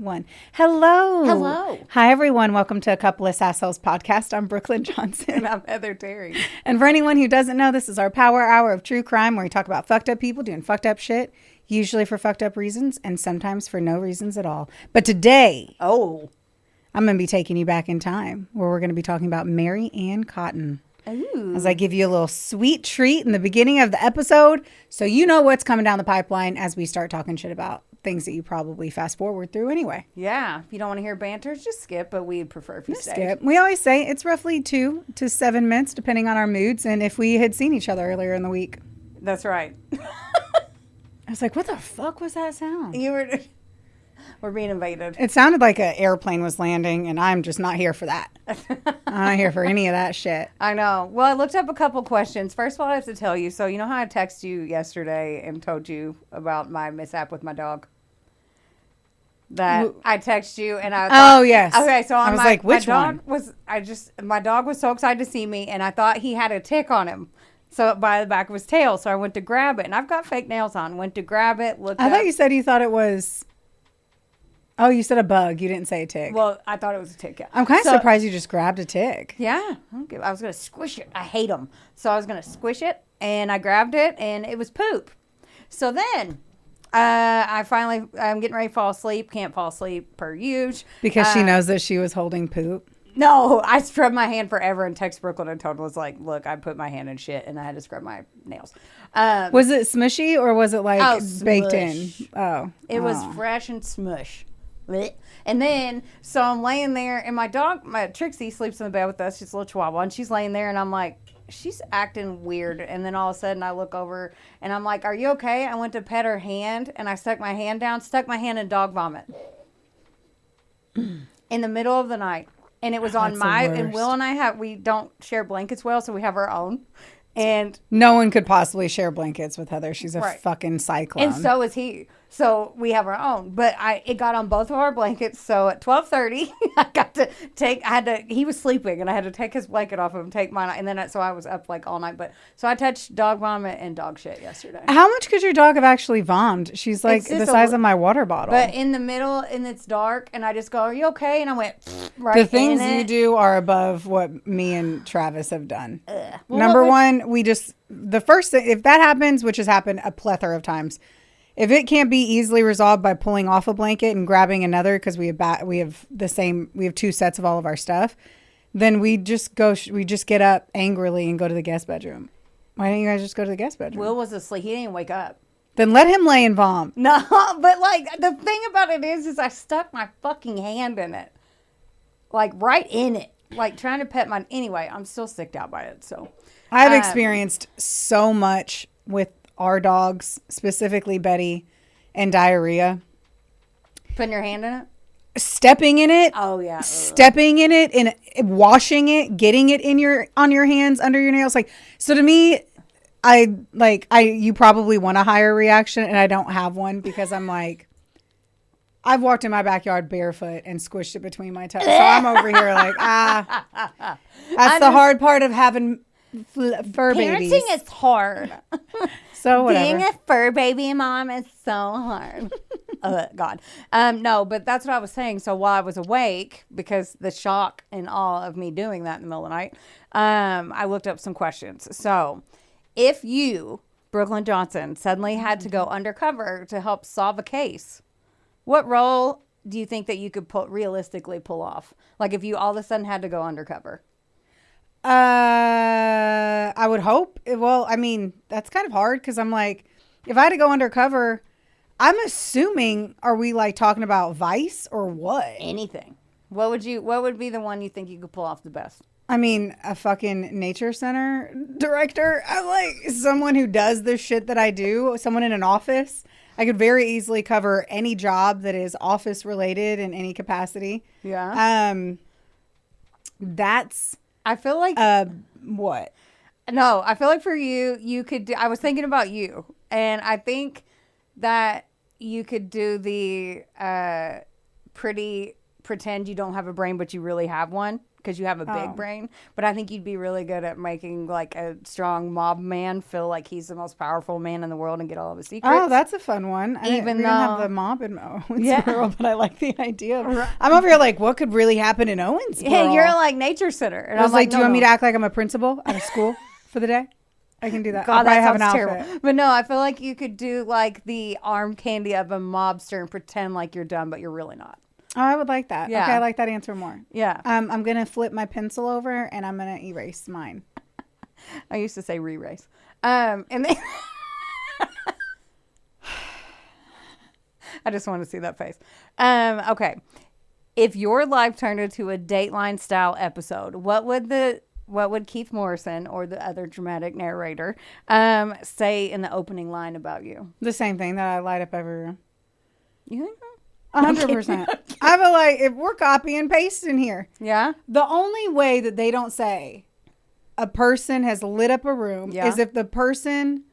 One. Hello. Hello. Hi, everyone. Welcome to A Couple of Sassholes podcast. I'm Brooklyn Johnson. And I'm Heather Terry. And for anyone who doesn't know, this is our power hour of true crime where we talk about fucked up people doing fucked up shit, usually for fucked up reasons and sometimes for no reasons at all. But today, I'm going to be taking you back in time where we're going to be talking about Mary Ann Cotton. Ooh. As I give you a little sweet treat in the beginning of the episode so you know what's coming down the pipeline as we start talking shit about things that you probably fast forward through anyway. Yeah. If you don't want to hear banter, just skip, but we'd prefer if you stay. Skip. We always say it's roughly 2 to 7 minutes depending on our moods and if we had seen each other earlier in the week. That's right. I was like, what the fuck was that sound? We're being invaded. It sounded like an airplane was landing and I'm just not here for that. I'm not here for any of that shit. I know. Well, I looked up a couple questions. First of all, I have to tell you. So, you know how I texted you yesterday and told you about my mishap with my dog? That I texted you and I thought, yes. Okay, so I was like, which my dog one? My dog was so excited to see me and I thought he had a tick on him. So by the back of his tail. So I went to grab it and I've got fake nails on. Went to grab it, looked I up. thought you said you thought it was... Oh, you said a bug. You didn't say a tick. Well, I thought it was a tick, yeah. I'm kind of surprised you just grabbed a tick. Yeah. I was going to squish it. I hate them. So I was going to squish it, and I grabbed it, and it was poop. So then, I'm getting ready to fall asleep. Can't fall asleep per usual. Because she knows that she was holding poop. No, I scrubbed my hand forever and texted Brooklyn and told her, was like, look, I put my hand in shit, and I had to scrub my nails. Was it smushy, or was it like baked smush. in? Oh. It was fresh and smush. Blech. And then, so I'm laying there, and my dog, my Trixie, sleeps in the bed with us. She's a little chihuahua, and she's laying there, and I'm like, she's acting weird. And then all of a sudden, I look over, and I'm like, are you okay? I went to pet her hand, and I stuck my hand in dog vomit in the middle of the night. And it was on and Will and I we don't share blankets well, so we have our own. And no one could possibly share blankets with Heather. She's a fucking cyclone. And so is he. So we have our own. But it got on both of our blankets. So at 12:30, he was sleeping and I had to take his blanket off of him, take mine. And then so I was up like all night. So I touched dog vomit and dog shit yesterday. How much could your dog have actually vomed? She's like the size of my water bottle. But in the middle and it's dark and I just go, are you okay? And I went right The things you do are above what me and Travis have done. Well, Number one, the first thing, if that happens, which has happened a plethora of times, if it can't be easily resolved by pulling off a blanket and grabbing another, because we have 2 sets of all of our stuff, then we just get up angrily and go to the guest bedroom. Why didn't you guys just go to the guest bedroom? Will was asleep. He didn't even wake up. Then let him lay and vom. No, but like the thing about it is I stuck my fucking hand in it, like right in it, like trying to pet my. Anyway, I'm still sicked out by it. So I've experienced so much with our dogs, specifically Betty, and diarrhea. Putting your hand in it? Stepping in it. Oh, yeah. Stepping in it and washing it, getting it on your hands, under your nails. Like, so to me, you probably want a higher reaction and I don't have one because I'm like, I've walked in my backyard barefoot and squished it between my toes. So I'm over here like, that's the hard part of having fur babies. Parenting is hard. So whatever. Being a fur baby mom is so hard. Oh, God. No, but that's what I was saying. So while I was awake, because the shock and awe of me doing that in the middle of the night, I looked up some questions. So if you, Brooklyn Johnson, suddenly had to go undercover to help solve a case, what role do you think that you could realistically pull off? Like if you all of a sudden had to go undercover? I would hope. Well, I mean, that's kind of hard because I'm like, if I had to go undercover, I'm assuming, are we like talking about Vice or what? Anything. What would be the one you think you could pull off the best? I mean, a fucking nature center director. I'm like someone who does the shit that I do. Someone in an office. I could very easily cover any job that is office related in any capacity. Yeah. I feel like what? No, I feel like for you could do, I was thinking about you, and I think that you could do the pretty pretend you don't have a brain, but you really have one because you have a big brain. But I think you'd be really good at making like a strong mob man feel like he's the most powerful man in the world and get all of his secrets. Oh, that's a fun one. Even we though don't have the mob in Owensboro, but I like the idea. I'm over here like, what could really happen in Owensboro? Yeah, you're like nature center. And I was like, do you want me to no. act like I'm a principal at a school for the day? I can do that. God, I that have an sounds outfit. terrible. But no, I feel like you could do like the arm candy of a mobster and pretend like you're dumb, but you're really not. Oh, I would like that. Yeah. Okay, I like that answer more. Yeah. I'm going to flip my pencil over and I'm going to erase mine. I used to say re-race. And then I just want to see that face. Okay. If your life turned into a Dateline style episode, what would Keith Morrison or the other dramatic narrator say in the opening line about you? The same thing, that I light up every room. You think? 100%. I feel like if we're copy and pasting here, Yeah. the only way that they don't say a person has lit up a room is if the person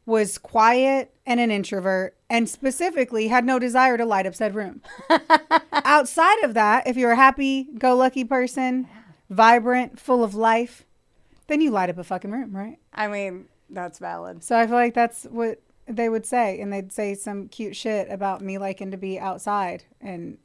was quiet and an introvert and specifically had no desire to light up said room. Outside of that, if you're a happy-go-lucky person, vibrant, full of life, then you light up a fucking room, right? I mean, that's valid. So I feel like that's what they would say, and they'd say some cute shit about me liking to be outside and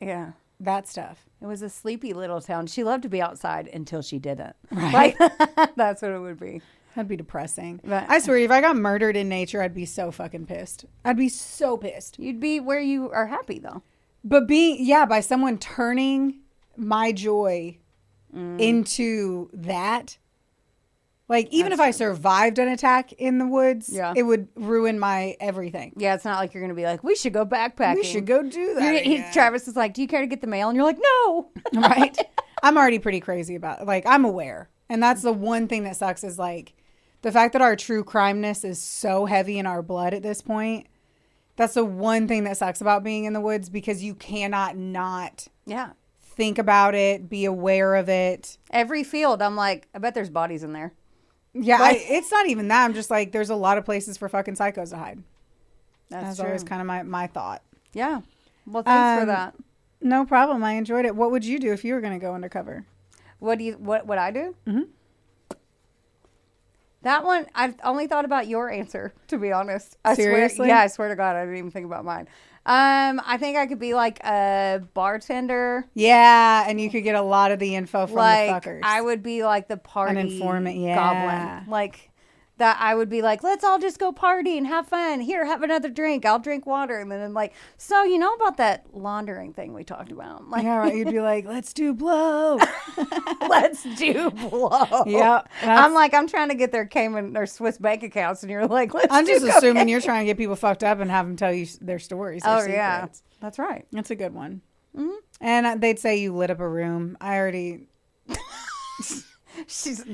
that stuff. It was a sleepy little town. She loved to be outside until she didn't. Right. Like, that's what it would be. That'd be depressing. But I swear, if I got murdered in nature, I'd be so fucking pissed. I'd be so pissed. You'd be where you are happy, though. But by someone turning my joy into that. Like, even if I survived an attack in the woods, it would ruin my everything. Yeah, it's not like you're going to be like, we should go backpacking. We should go do that again. Travis is like, do you care to get the mail? And you're like, no. Right? I'm already pretty crazy about it. Like, I'm aware. And that's the one thing that sucks is, like, the fact that our true crimeness is so heavy in our blood at this point. That's the one thing that sucks about being in the woods, because you cannot not think about it, be aware of it. Every field, I'm like, I bet there's bodies in there. Yeah, it's not even that. I'm just like, there's a lot of places for fucking psychos to hide. That's always kind of my thought. Yeah. Well, thanks for that. No problem. I enjoyed it. What would you do if you were going to go undercover? What would I do? Mm-hmm. That one, I've only thought about your answer, to be honest. Seriously? I swear to God, I didn't even think about mine. I think I could be like a bartender. Yeah, and you could get a lot of the info from the fuckers. I would be like the party an informant, goblin. Like that, I would be like, let's all just go party and have fun. Here, have another drink. I'll drink water. And then like, so you know about that laundering thing we talked about? Like, yeah, right. You'd be like, let's do blow. Let's do blow. Yeah. I'm like, I'm trying to get their Cayman or Swiss bank accounts, and you're like, I'm just assuming you're trying to get people fucked up and have them tell you their stories. Their secrets. Yeah, that's right. That's a good one. Mm-hmm. And they'd say you lit up a room. I already. Because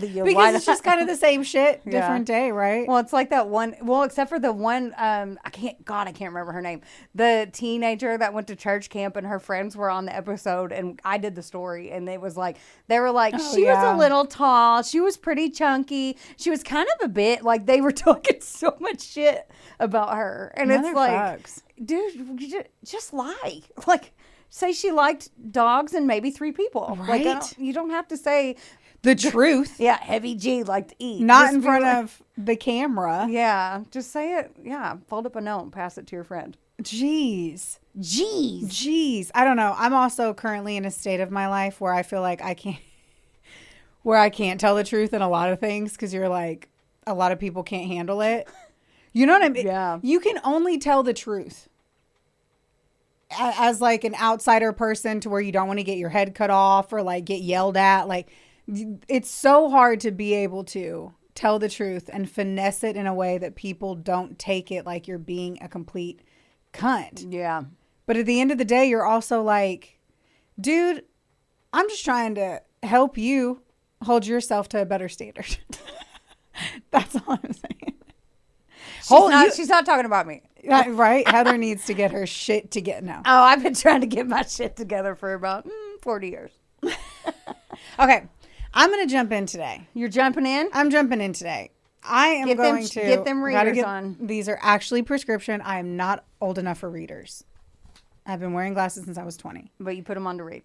it's just kind of the same shit, different day, right? Well, it's like that one. Well, except for the one. I can't remember her name. The teenager that went to church camp and her friends were on the episode, and I did the story, and they were like, she was a little tall, she was pretty chunky, she was kind of a bit like, they were talking so much shit about her, and it's like, dude, just lie, like. Say she liked dogs and maybe 3 people. Right? Like, you don't have to say the truth. Yeah, heavy G liked to eat. Not just in front of the camera. Yeah, just say it. Yeah, fold up a note and pass it to your friend. Jeez. I don't know. I'm also currently in a state of my life where I feel like I can't tell the truth in a lot of things, because you're like, a lot of people can't handle it. You know what I mean? Yeah. You can only tell the truth as like an outsider person, to where you don't want to get your head cut off or like get yelled at. Like, it's so hard to be able to tell the truth and finesse it in a way that people don't take it like you're being a complete cunt. Yeah. But at the end of the day, you're also like, dude, I'm just trying to help you hold yourself to a better standard. That's all I'm saying. She's not talking about me. Right? Heather needs to get her shit together now. Oh, I've been trying to get my shit together for about 40 years. Okay. I'm going to jump in today. You're jumping in? I'm jumping in today. I am going to get them readers on. These are actually prescription. I am not old enough for readers. I've been wearing glasses since I was 20. But you put them on to read.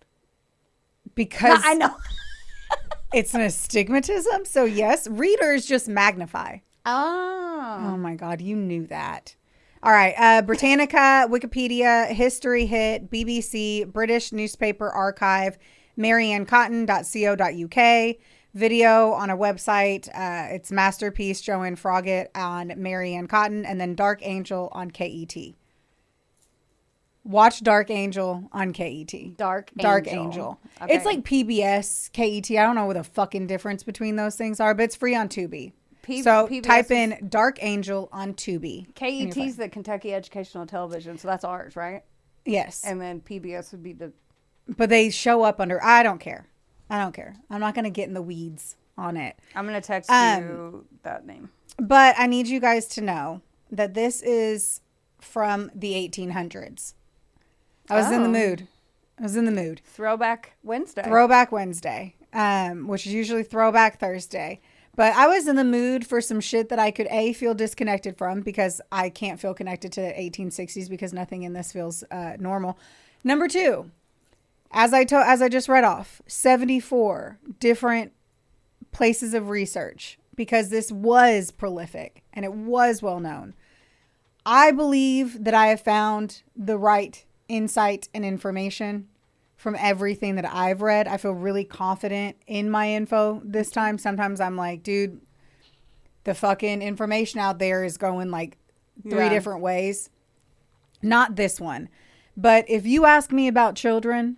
because I know. it's an astigmatism. So yes, readers just magnify. Oh. Oh my God, you knew that. All right, Britannica, Wikipedia, History Hit, BBC, British Newspaper Archive, mariannecotton.co.uk, video on a website. It's Masterpiece, Joanne Froggatt on Marianne Cotton, and then Dark Angel on KET. Watch Dark Angel on KET. Dark Angel. Okay. It's like PBS, KET. I don't know what the fucking difference between those things are, but it's free on Tubi. So PBS type in Dark Angel on Tubi. KET's the Kentucky Educational Television, so that's ours, right? Yes. And then PBS would be the... But they show up under... I don't care. I'm not going to get in the weeds on it. I'm going to text you that name. But I need you guys to know that this is from the 1800s. I was in the mood. Throwback Wednesday. Which is usually Throwback Thursday. But I was in the mood for some shit that I could feel disconnected from, because I can't feel connected to the 1860s because nothing in this feels normal. Number 2, as I just read off, 74 different places of research, because this was prolific and it was well known. I believe that I have found the right insight and information from everything that I've read. I feel really confident in my info this time. Sometimes I'm like, dude, the fucking information out there is going like 3 different ways. Not this one. But if you ask me about children,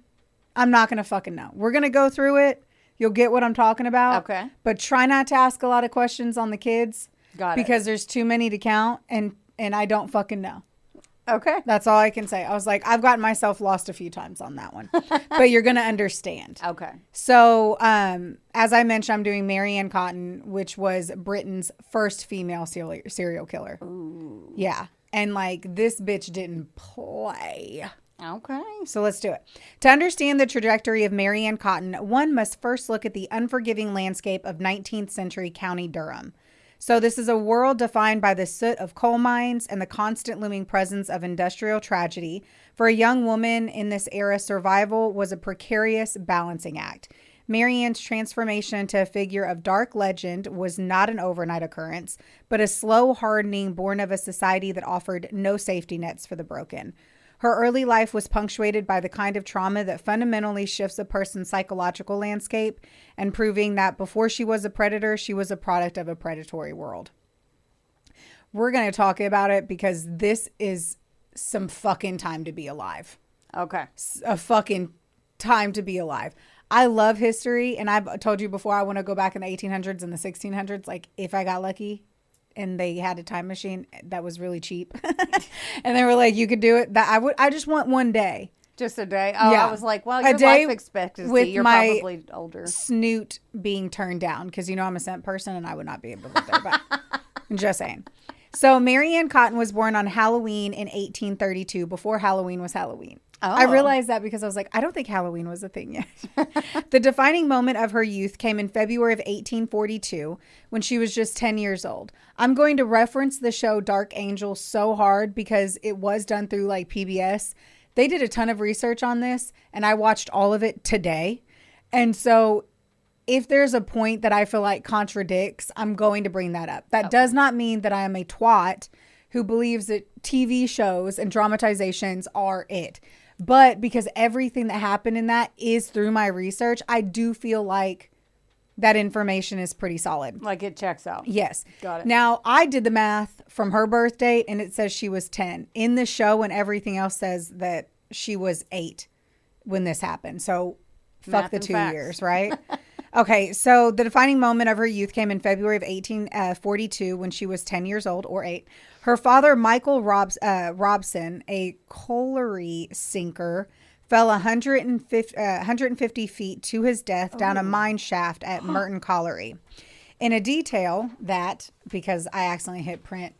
I'm not going to fucking know. We're going to go through it. You'll get what I'm talking about. Okay. But try not to ask a lot of questions on the kids. Got it. Because there's too many to count, and I don't fucking know. Okay. That's all I can say. I was like, I've gotten myself lost a few times on that one. But you're going to understand. Okay. So, as I mentioned, I'm doing Marianne Cotton, which was Britain's first female serial killer. Ooh. Yeah. And like, this bitch didn't play. Okay. So let's do it. To understand the trajectory of Marianne Cotton, one must first look at the unforgiving landscape of 19th century County Durham. So this is a world defined by the soot of coal mines and the constant looming presence of industrial tragedy. For a young woman in this era, survival was a precarious balancing act. Marianne's transformation into a figure of dark legend was not an overnight occurrence, but a slow hardening born of a society that offered no safety nets for the broken. Her early life was punctuated by the kind of trauma that fundamentally shifts a person's psychological landscape, and proving that before she was a predator, she was a product of a predatory world. We're going to talk about it because this is some fucking time to be alive. Okay. A fucking time to be alive. I love history, and I've told you before I want to go back in the 1800s and the 1600s. Like, if I got lucky and they had a time machine that was really cheap and they were like, you could do it, that I just want one day. Just a day. Oh, Yeah. I was like, well, your A day life expectancy, with you're my probably older. Snoot being turned down, because I'm a scent person and I would not be able to live there. But I'm just saying. So Marianne Cotton was born on Halloween in 1832, before Halloween was Halloween. Oh. I realized that because I was like, I don't think Halloween was a thing yet. The defining moment of her youth came in February of 1842, when she was just 10 years old. I'm going to reference the show Dark Angel so hard because it was done through like PBS. They did a ton of research on this, and I watched all of it today. And so if there's a point that I feel like contradicts, I'm going to bring that up. That does not mean that I am a twat who believes that TV shows and dramatizations are it. But because everything that happened in that is through my research, I do feel like that information is pretty solid. Like, it checks out. Yes. Got it. Now, I did the math from her birth date, and it says she was 10. In the show, and everything else says that she was 8 when this happened. So, fuck Math the and 2 facts. years, right? Okay, so the defining moment of her youth came in February of 1842, when she was 10 years old, or 8. Her father, Michael Robson, a colliery sinker, fell 150 feet to his death down a mine shaft at Merton Colliery. In a detail that, because I accidentally hit print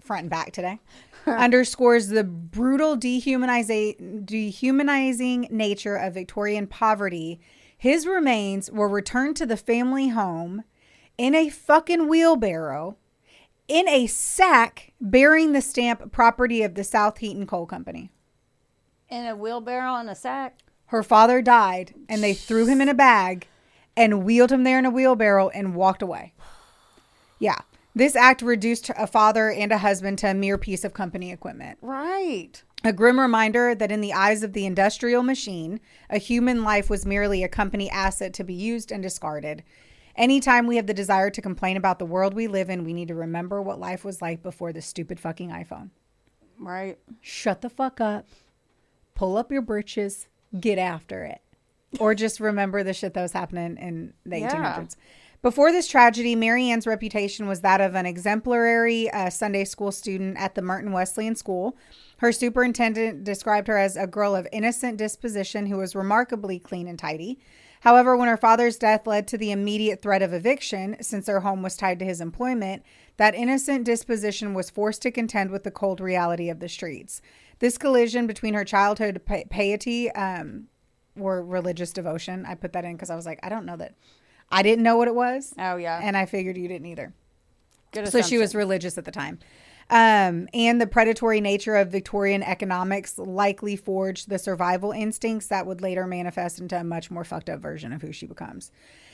front and back today, underscores the brutal dehumanizing nature of Victorian poverty, his remains were returned to the family home in a fucking wheelbarrow, in a sack bearing the stamp property of the South Heaton Coal Company. In a wheelbarrow and a sack? Her father died, and they threw him in a bag and wheeled him there in a wheelbarrow and walked away. Yeah. This act reduced a father and a husband to a mere piece of company equipment. Right. A grim reminder that in the eyes of the industrial machine, a human life was merely a company asset to be used and discarded. Anytime we have the desire to complain about the world we live in, we need to remember what life was like before the stupid fucking iPhone. Right. Shut the fuck up. Pull up your britches. Get after it. Or just remember the shit that was happening in the 1800s. Before this tragedy, Mary Ann's reputation was that of an exemplary Sunday school student at the Merton Wesleyan School. Her superintendent described her as a girl of innocent disposition who was remarkably clean and tidy. However, when her father's death led to the immediate threat of eviction, since their home was tied to his employment, that innocent disposition was forced to contend with the cold reality of the streets. This collision between her childhood piety or religious devotion, I put that in because I was like, I don't know that. I didn't know what it was. Oh, yeah. And I figured you didn't either. Good So assumption. she was religious at the time. And the predatory nature of Victorian economics likely forged the survival instincts that would later manifest into a much more fucked up version of who she becomes.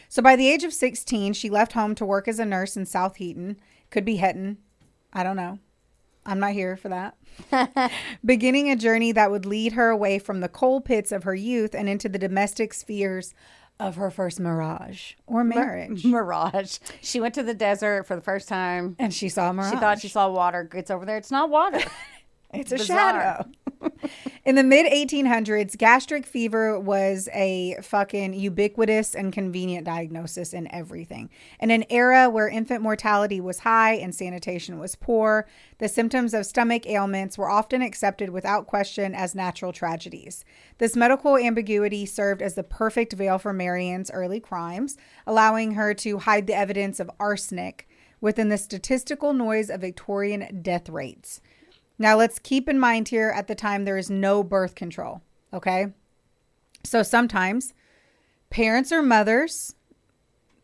So by the age of 16, she left home to work as a nurse in South Heaton. Could be Hetton. I don't know. I'm not here for that. Beginning a journey that would lead her away from the coal pits of her youth and into the domestic spheres of her first mirage or marriage. Mirage. She went to the desert for the first time. And she saw a mirage. She thought she saw water. Gets over there. It's not water. It's a Bizarre. shadow. In the mid 1800s, gastric fever was a fucking ubiquitous and convenient diagnosis in everything. In an era where infant mortality was high and sanitation was poor, the symptoms of stomach ailments were often accepted without question as natural tragedies. This medical ambiguity served as the perfect veil for Marianne's early crimes, allowing her to hide the evidence of arsenic within the statistical noise of Victorian death rates. Now, let's keep in mind here at the time there is no birth control, okay? So sometimes parents or mothers,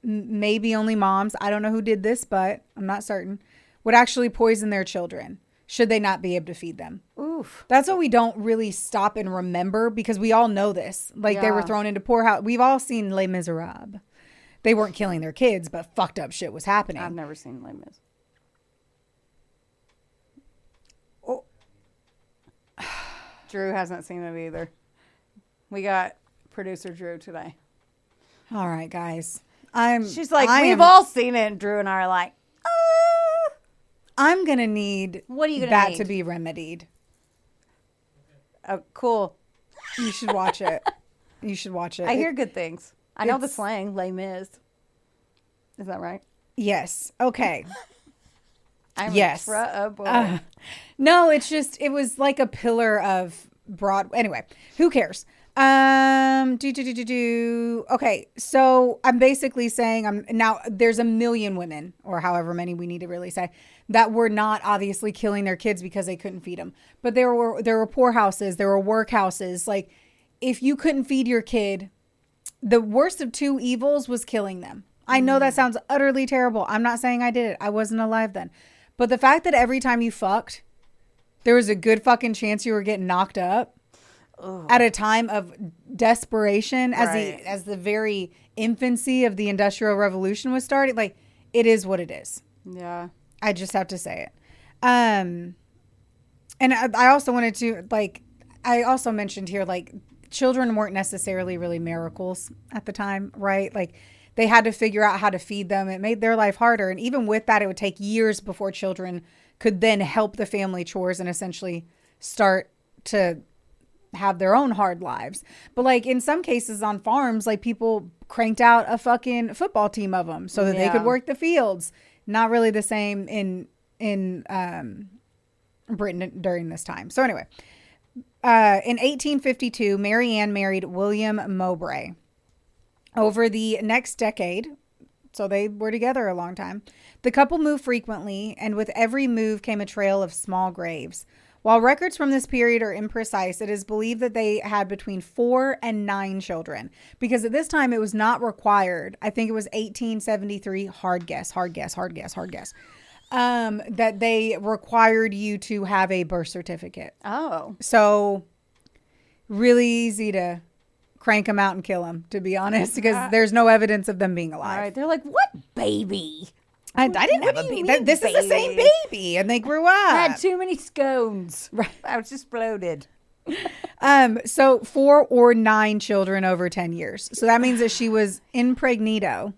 maybe only moms, I don't know who did this, but I'm not certain, would actually poison their children should they not be able to feed them. Oof. That's what we don't really stop and remember because we all know this. Like they were Yeah. thrown into poorhouse. We've all seen Les Miserables. They weren't killing their kids, but fucked up shit was happening. I've never seen Les Mis. Drew hasn't seen it either. We got producer Drew today. All right, guys. She's like, we've all seen it. And Drew and I are like, I'm gonna need What are you gonna that need? to be remedied. oh, cool. You should watch it. You should watch it. I hear good things. I know the it's- slang, Les Mis. Is that right? Yes. Okay. I'm Yes. trouble. No, it's just it was like a pillar of broad. Anyway, who cares? Okay, so I'm basically saying now there's a million women, or however many we need to really say, that were not obviously killing their kids because they couldn't feed them. But there were poorhouses, there were workhouses. Like if you couldn't feed your kid, the worst of two evils was killing them. I know that sounds utterly terrible. I'm not saying I did it. I wasn't alive then. But the fact that every time you fucked, there was a good fucking chance you were getting knocked up at a time of desperation Right. as the very infancy of the Industrial Revolution was starting. Like, it is what it is. Yeah. I just have to say it. And I also wanted to, like, I also mentioned here, like, children weren't necessarily really miracles at the time, right? Like, they had to figure out how to feed them. It made their life harder. And even with that, it would take years before children could then help the family chores and essentially start to have their own hard lives. But like in some cases on farms, like people cranked out a fucking football team of them so that they could Yeah. work the fields. Not really the same in Britain during this time. So anyway, in 1852, Mary Ann married William Mowbray. Over the next decade, so they were together a long time, the couple moved frequently, and with every move came a trail of small graves. While records from this period are imprecise, it is believed that they had between 4 and 9 children. Because at this time, it was not required. I think it was 1873, hard guess, that they required you to have a birth certificate. Oh. So, really easy to crank them out and kill them, to be honest, because there's no evidence of them being alive. Right. They're like, what baby? I didn't have a baby. This is the same baby. And they grew up. I had too many scones. Right. I was just bloated. So 4 or 9 children over 10 years. So that means that she was impregnito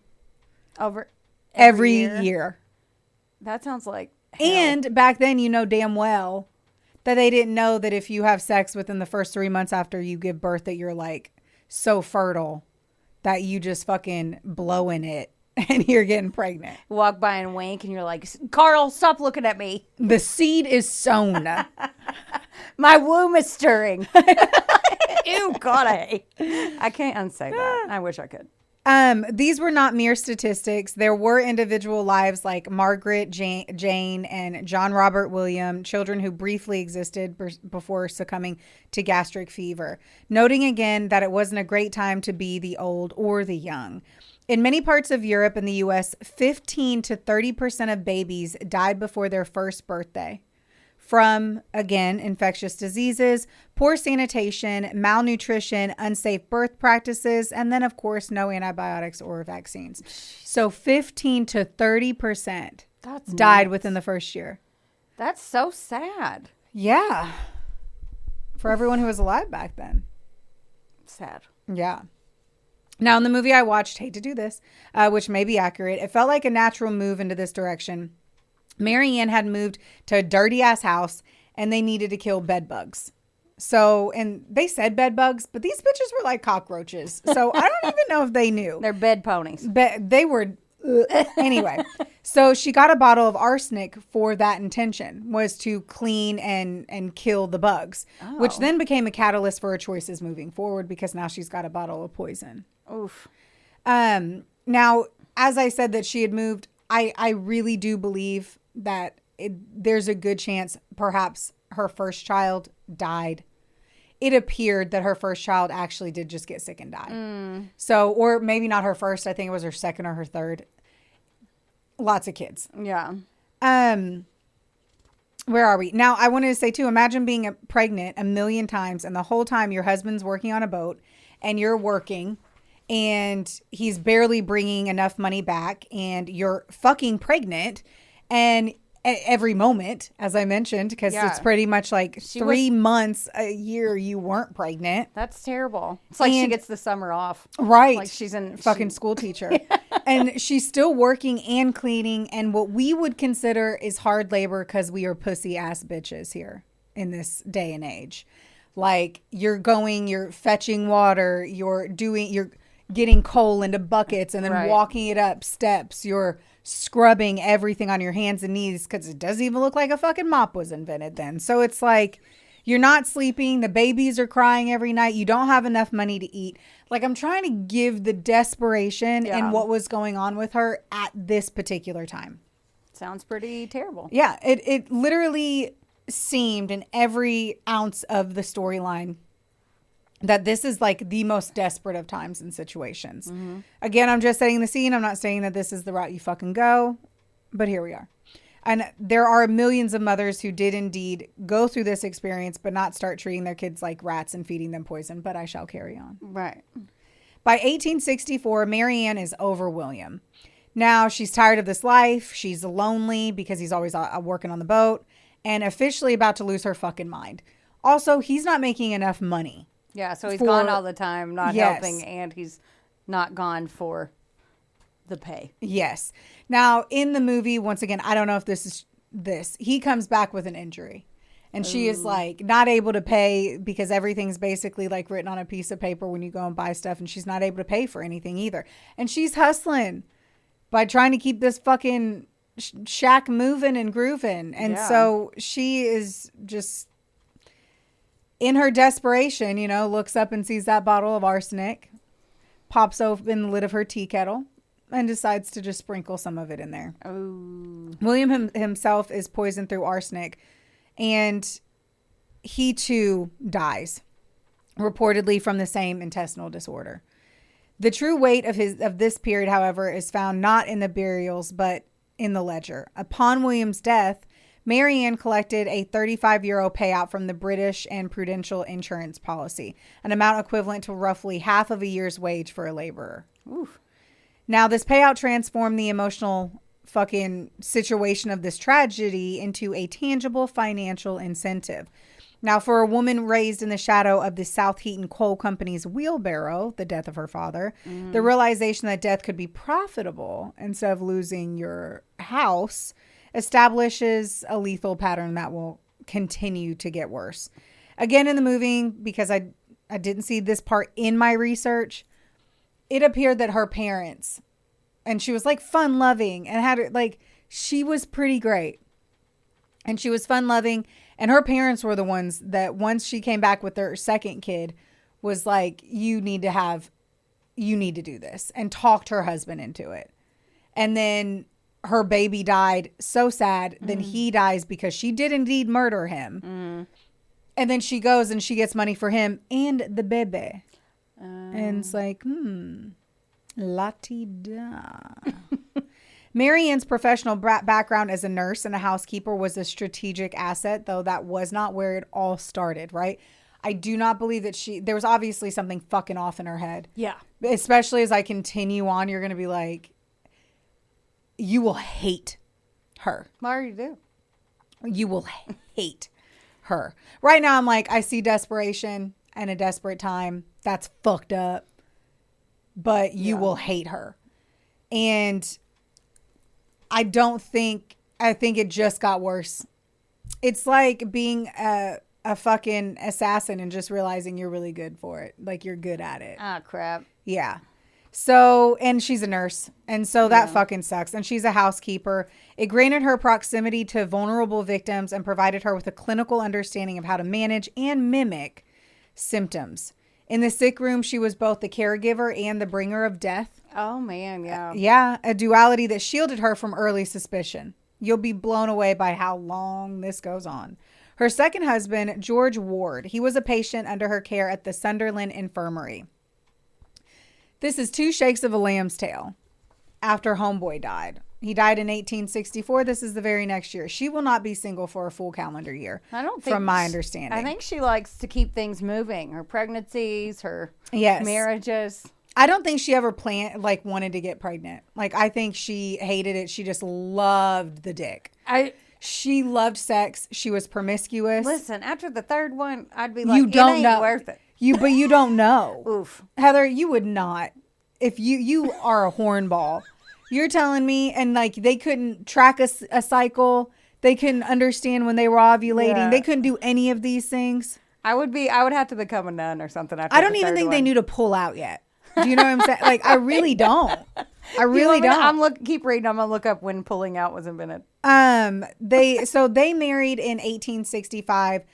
Over every year. That sounds like hell. And back then, you know damn well that they didn't know that if you have sex within the first 3 months after you give birth, that you're like so fertile that you just fucking blowing it and you're getting pregnant. Walk by and wink and you're like, Carl, stop looking at me. The seed is sown. My womb is stirring. Ew, God, I can't unsay that. I wish I could. These were not mere statistics. There were individual lives like Margaret Jane and John Robert William, children who briefly existed before succumbing to gastric fever. Noting again that it wasn't a great time to be the old or the young. In many parts of Europe and the U.S., 15 to 30% of babies died before their first birthday. From, again, infectious diseases, poor sanitation, malnutrition, unsafe birth practices, and then, of course, no antibiotics or vaccines. So 15 to 30% died within the first year. That's so sad. Yeah. For everyone who was alive back then. Sad. Yeah. Now, in the movie I watched, hate to do this, which may be accurate, it felt like a natural move into this direction. Mary Ann had moved to a dirty ass house and they needed to kill bed bugs. So, and they said bed bugs, but these bitches were like cockroaches. So I don't even know if they knew. They're bed ponies. They were, anyway. So she got a bottle of arsenic for that intention, was to clean and kill the bugs, which then became a catalyst for her choices moving forward because now she's got a bottle of poison. Oof. Now, as I said that she had moved, I really do believe that there's a good chance perhaps her first child died. It appeared that her first child actually did just get sick and die. So, or maybe not her first. I think it was her second or her third. Lots of kids. Yeah. Where are we? Now, I wanted to say too, imagine being pregnant a million times and the whole time your husband's working on a boat and you're working and he's barely bringing enough money back and you're fucking pregnant and every moment, as I mentioned, because it's pretty much like 3 months a year you weren't pregnant. That's terrible. It's like she gets the summer off. Right. Like she's in fucking school teacher. And she's still working and cleaning and what we would consider is hard labor because we are pussy ass bitches here in this day and age. Like you're fetching water, you're getting coal into buckets and then walking it up steps. You're scrubbing everything on your hands and knees because it doesn't even look like a fucking mop was invented then. So it's like you're not sleeping. The babies are crying every night. You don't have enough money to eat. Like I'm trying to give the desperation in what was going on with her at this particular time. Sounds pretty terrible. Yeah. It literally seemed in every ounce of the storyline that this is like the most desperate of times and situations. Mm-hmm. Again, I'm just setting the scene. I'm not saying that this is the route you fucking go, but here we are. And there are millions of mothers who did indeed go through this experience, but not start treating their kids like rats and feeding them poison. But I shall carry on. Right. By 1864, Mary Ann is over William. Now she's tired of this life. She's lonely because he's always working on the boat and officially about to lose her fucking mind. Also, he's not making enough money. Yeah, so he's gone all the time, not helping, and he's not gone for the pay. Yes. Now, in the movie, once again, I don't know if this is this. He comes back with an injury. And she is like not able to pay because everything's basically like written on a piece of paper when you go and buy stuff. And she's not able to pay for anything either. And she's hustling by trying to keep this fucking shack moving and grooving. And so she is just... in her desperation, looks up and sees that bottle of arsenic, pops open the lid of her tea kettle, and decides to just sprinkle some of it in there. Oh. William himself is poisoned through arsenic, and he too dies, reportedly from the same intestinal disorder. The true weight of this period, however, is found not in the burials, but in the ledger. Upon William's death, Mary Ann collected a €35 payout from the British and Prudential insurance policy, an amount equivalent to roughly half of a year's wage for a laborer. Oof. Now, this payout transformed the emotional fucking situation of this tragedy into a tangible financial incentive. Now, for a woman raised in the shadow of the South Heaton Coal Company's wheelbarrow, the death of her father, the realization that death could be profitable instead of losing your house establishes a lethal pattern that will continue to get worse. Again, in the movie, because I didn't see this part in my research, it appeared that her parents, and she was like fun loving and had like, she was pretty great. And she was fun loving. And her parents were the ones that once she came back with their second kid was like, you need to do this, and talked her husband into it. And then her baby died so sad. Then he dies because she did indeed murder him. And then she goes and she gets money for him and the baby. And it's like, la-ti-da. Mary Ann's professional background as a nurse and a housekeeper was a strategic asset, though that was not where it all started, right? I do not believe that there was obviously something fucking off in her head. Yeah. Especially as I continue on, you're going to be like, you will hate her. I already do. You will hate her. Right now, I'm like, I see desperation and a desperate time. That's fucked up. But you will hate her. And I think it just got worse. It's like being a fucking assassin and just realizing you're really good for it. Like you're good at it. Ah, crap. Yeah. So, and she's a nurse. And so that fucking sucks. And she's a housekeeper. It granted her proximity to vulnerable victims and provided her with a clinical understanding of how to manage and mimic symptoms. In the sick room, she was both the caregiver and the bringer of death. Oh, man, yeah. Yeah, a duality that shielded her from early suspicion. You'll be blown away by how long this goes on. Her second husband, George Ward, he was a patient under her care at the Sunderland Infirmary. This is 2 shakes of a lamb's tail after homeboy died. He died in 1864. This is the very next year. She will not be single for a full calendar year. I don't think, from my understanding. I think she likes to keep things moving. Her pregnancies, her marriages. I don't think she ever wanted to get pregnant. Like, I think she hated it. She just loved the dick. She loved sex. She was promiscuous. Listen, after the third one, I'd be like, you don't it ain't know. worth it. But you don't know. Oof. Heather, you would not. If you are a hornball. You're telling me, and like they couldn't track a cycle. They couldn't understand when they were ovulating. Yeah. They couldn't do any of these things. I would have to become a nun or something. After I don't even think they knew to pull out yet. Do you know what I'm saying? Like, I really don't. I really don't. Keep reading. I'm gonna look up when pulling out was invented. They married in 1865.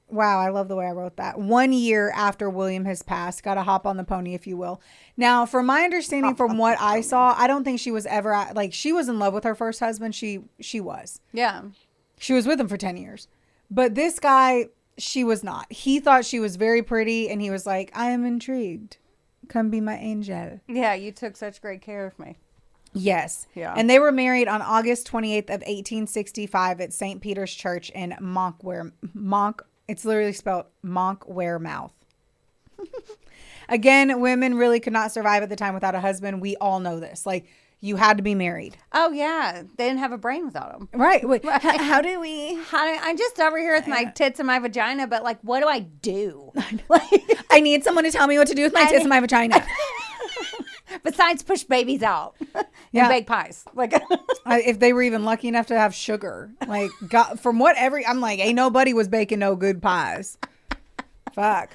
Wow, I love the way I wrote that. 1 year after William has passed. Got to hop on the pony, if you will. Now, from my understanding, from what I saw, I don't think she was ever she was in love with her first husband. She was. Yeah. She was with him for 10 years. But this guy, she was not. He thought she was very pretty, and he was like, I am intrigued. Come be my angel. Yeah, you took such great care of me. Yes. Yeah. And they were married on August 28th of 1865 at St. Peter's Church in it's literally spelled Monkwearmouth. Again, women really could not survive at the time without a husband. We all know this. Like, you had to be married. Oh, yeah. They didn't have a brain without them. Right. Wait, right. I'm just over here with my tits and my vagina, but like, what do I do? I need someone to tell me what to do with my tits and my vagina. Besides push babies out and bake pies. Like, if they were even lucky enough to have sugar. Like, God, I'm like, ain't nobody was baking no good pies. Fuck.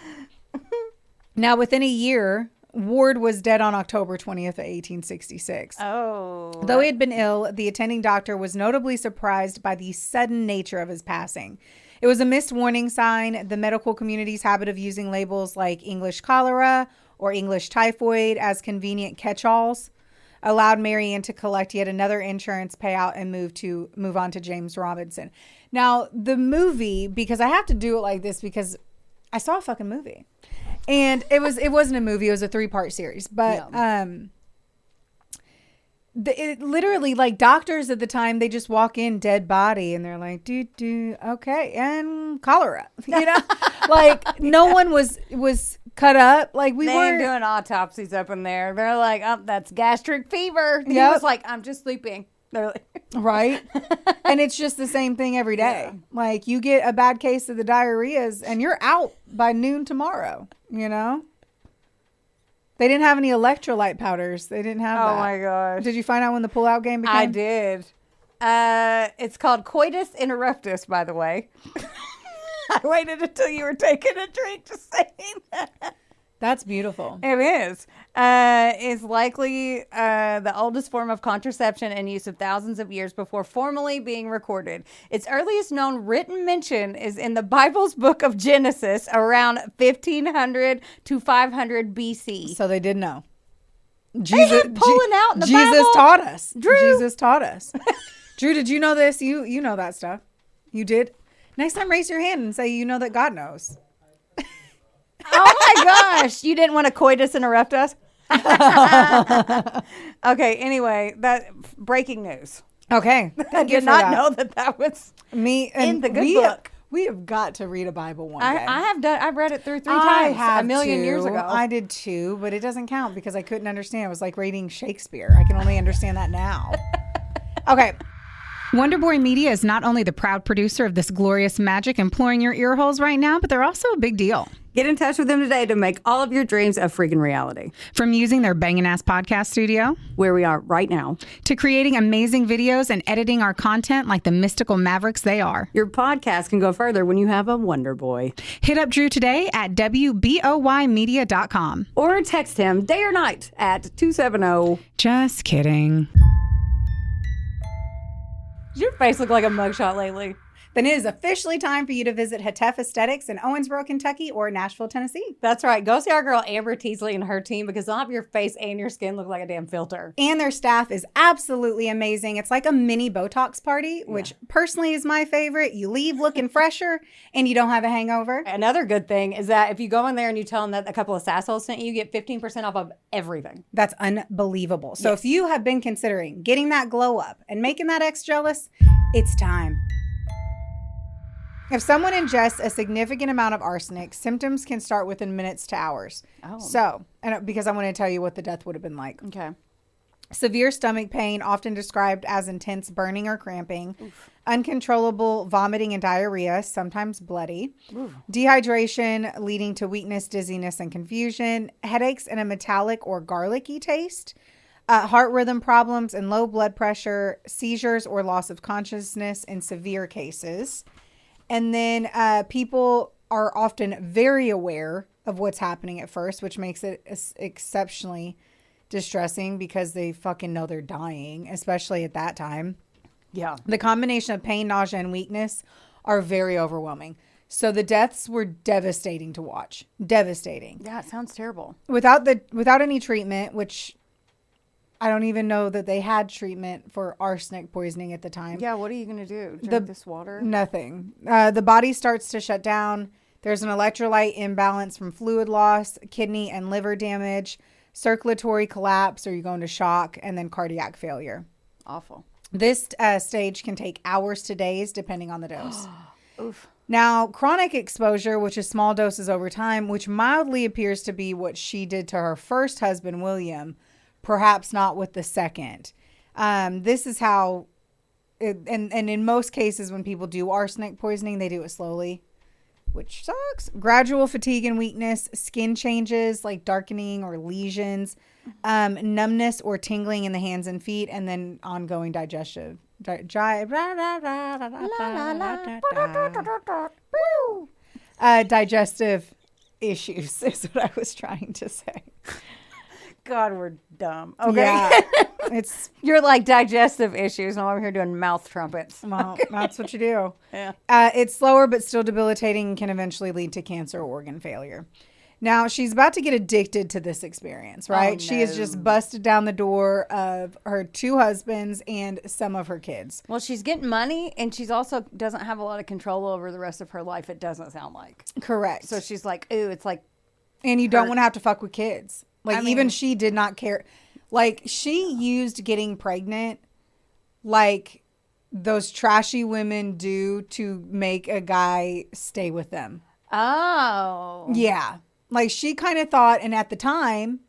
Now, within a year, Ward was dead on October 20th of 1866. Oh. Though he had been ill, the attending doctor was notably surprised by the sudden nature of his passing. It was a missed warning sign. The medical community's habit of using labels like English cholera or English typhoid as convenient catch-alls allowed Mary Ann to collect yet another insurance payout and move on to James Robinson. Now, the movie, because I have to do it like this because I saw a fucking movie. And it wasn't a movie, it was a 3-part series. But it literally, like, doctors at the time, they just walk in dead body and they're like, okay, and cholera, you know, like no one was cut up. Like we weren't were doing autopsies up in there. They're like, oh, that's gastric fever. He Yep. was like, I'm just sleeping. They're like, right. And it's just the same thing every day. Yeah. Like you get a bad case of the diarrheas and you're out by noon tomorrow, you know? They didn't have any electrolyte powders. They didn't have that. Oh my gosh. Did you find out when the pullout game began? I did. It's called coitus interruptus, by the way. I waited until you were taking a drink to say that. That's beautiful. It is. It's likely the oldest form of contraception in use of thousands of years before formally being recorded. Its earliest known written mention is in the Bible's book of Genesis around 1500 to 500 BC. So they did know. Jesus pulling out in the Jesus Bible. taught us. Drew. Jesus taught us. Drew, did you know this? You know that stuff. You did? Next time, raise your hand and say you know that God knows. Oh my gosh. You didn't want to coitus interrupt us? Okay, anyway, that breaking news. Okay. I did not know that was me and in the good book. We have got to read a Bible one day. I have done. I've read it through 3 times a million years ago. I did too, but it doesn't count because I couldn't understand. It was like reading Shakespeare. I can only understand that now. Okay. Wonderboy Media is not only the proud producer of this glorious magic imploring your ear holes right now, but they're also a big deal. Get in touch with them today to make all of your dreams a freaking reality. From using their bangin' ass podcast studio, where we are right now, to creating amazing videos and editing our content like the mystical mavericks they are. Your podcast can go further when you have a Wonder Boy. Hit up Drew today at WBOYmedia.com. Or text him day or night at 270. Just kidding. Does your face look like a mugshot lately? Then it is officially time for you to visit Hetef Aesthetics in Owensboro, Kentucky or Nashville, Tennessee. That's right. Go see our girl Amber Teasley and her team because they'll have your face and your skin look like a damn filter. And their staff is absolutely amazing. It's like a mini Botox party, which personally is my favorite. You leave looking fresher and you don't have a hangover. Another good thing is that if you go in there and you tell them that a couple of sassholes sent you, you get 15% off of everything. That's unbelievable. So if you have been considering getting that glow up and making that ex jealous, it's time. If someone ingests a significant amount of arsenic, symptoms can start within minutes to hours. Oh. So, and because I want to tell you what the death would have been like. Okay. Severe stomach pain, often described as intense burning or cramping. Oof. Uncontrollable vomiting and diarrhea, sometimes bloody. Oof. Dehydration leading to weakness, dizziness, and confusion. Headaches and a metallic or garlicky taste. Heart rhythm problems and low blood pressure. Seizures or loss of consciousness in severe cases. And then people are often very aware of what's happening at first, which makes it exceptionally distressing because they fucking know they're dying, especially at that time. Yeah. The combination of pain, nausea, and weakness are very overwhelming. So the deaths were devastating to watch. Devastating. Yeah, it sounds terrible. Without any treatment, which I don't even know that they had treatment for arsenic poisoning at the time. Yeah, what are you going to do? Drink this water? Nothing. The body starts to shut down. There's an electrolyte imbalance from fluid loss, kidney and liver damage, circulatory collapse, or you go into shock, and then cardiac failure. Awful. This stage can take hours to days, depending on the dose. Oof. Now, chronic exposure, which is small doses over time, which mildly appears to be what she did to her first husband, William, perhaps not with the second. This is how, and in most cases when people do arsenic poisoning, they do it slowly, which sucks. Gradual fatigue and weakness, skin changes like darkening or lesions, numbness or tingling in the hands and feet, and then ongoing digestive. Digestive issues is what I was trying to say. God, we're dumb. Okay. Yeah, you're like digestive issues, and I'm over here doing mouth trumpets. Well, that's what you do. Yeah. It's slower but still debilitating and can eventually lead to cancer or organ failure. Now, she's about to get addicted to this experience, right? Oh, no. She has just busted down the door of her 2 husbands and some of her kids. Well, she's getting money, and she's also doesn't have a lot of control over the rest of her life, it doesn't sound like. Correct. So she's like, ooh, it's like... And you don't want to have to fuck with kids. Like, even she did not care. Like, she used getting pregnant like those trashy women do to make a guy stay with them. Oh. Yeah. Like, she kind of thought, and at the time,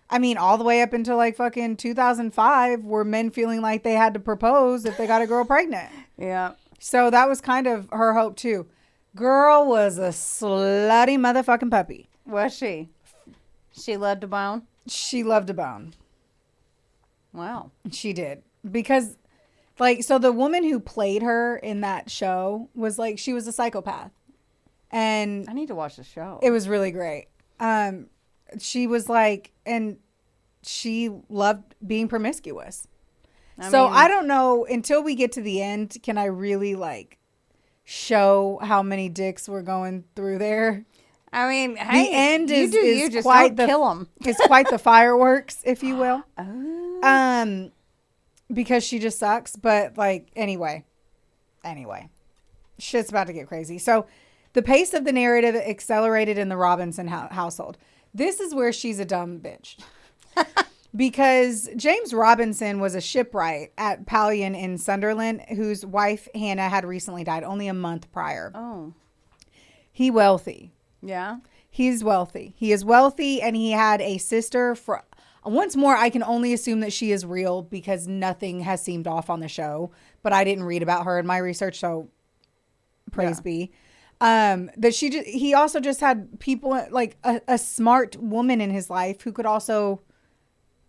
I mean, all the way up until like fucking 2005, were men feeling like they had to propose if they got a girl pregnant. Yeah. So that was kind of her hope too. Girl was a slutty motherfucking puppy. Was she? She loved to bone? She loved a bone. Wow. She did. Because, like, so the woman who played her in that show was like, she was a psychopath. And I need to watch the show. it was really great. She was like, and she loved being promiscuous. I don't know, until we get to the end, can I really like show how many dicks we're going through there? I mean, hey, The end is just quite don't kill them. It's quite the fireworks, if you will. Oh. Because she just sucks. But like, anyway, shit's about to get crazy. So the pace of the narrative accelerated in the Robinson household. This is where she's a dumb bitch. Because James Robinson was a shipwright at Pallion in Sunderland, whose wife, Hannah, had recently died only a month prior. Oh. He wealthy. Yeah. He's wealthy. He is wealthy, and he had a sister. Once more, I can only assume that she is real because nothing has seemed off on the show. But I didn't read about her in my research, so praise be. He also just had people like a smart woman in his life who could also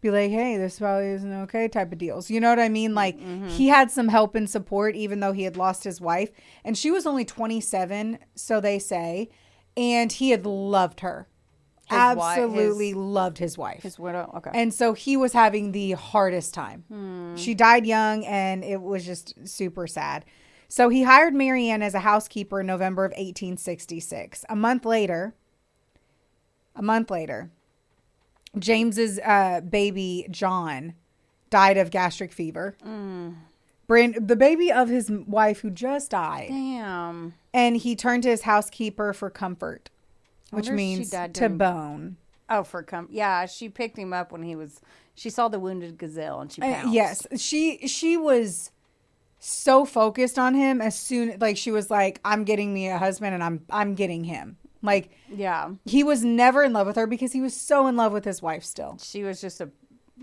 be like, hey, this probably isn't okay type of deals. You know what I mean? Like, he had some help and support, even though he had lost his wife. And she was only 27, so they say. And he had loved her. Absolutely loved his wife. His widow. Okay. And so he was having the hardest time. She died young, and it was just super sad. So he hired Marianne as a housekeeper in November of 1866. A month later, James's baby, John, died of gastric fever. The baby of his wife who just died. Damn. And he turned to his housekeeper for comfort, which means to bone. Oh, yeah, she picked him up when she saw the wounded gazelle and she pounced. Yes, she was so focused on him as soon, like, she was like, I'm getting me a husband and I'm getting him. Like, yeah, he was never in love with her because he was so in love with his wife still. She was just a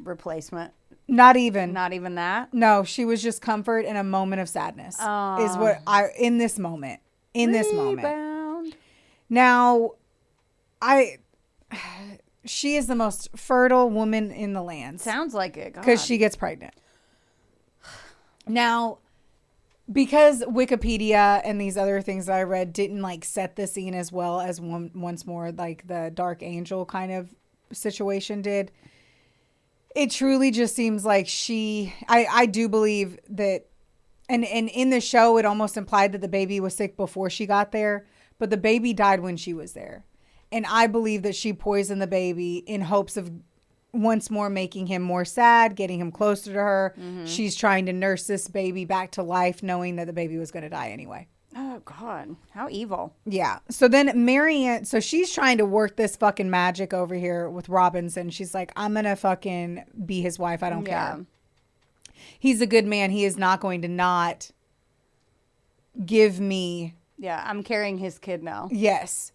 replacement. Not even that. No, she was just comfort in a moment of sadness. Is what in this moment. Now, she is the most fertile woman in the land. Sounds like it. Because she gets pregnant. Now, because Wikipedia and these other things that I read didn't like set the scene as well as once more like the Dark Angel kind of situation did, it truly just seems like I do believe that, and in the show it almost implied that the baby was sick before she got there, but the baby died when she was there. And I believe that she poisoned the baby in hopes of once more making him more sad, getting him closer to her. She's trying to nurse this baby back to life, knowing that the baby was going to die anyway. Oh, God. How evil. Yeah. So then Marianne, so she's trying to work this fucking magic over here with Robinson. She's like, I'm going to fucking be his wife. I don't care. He's a good man. He is not going to not give me. Yeah, I'm carrying his kid now. Yes.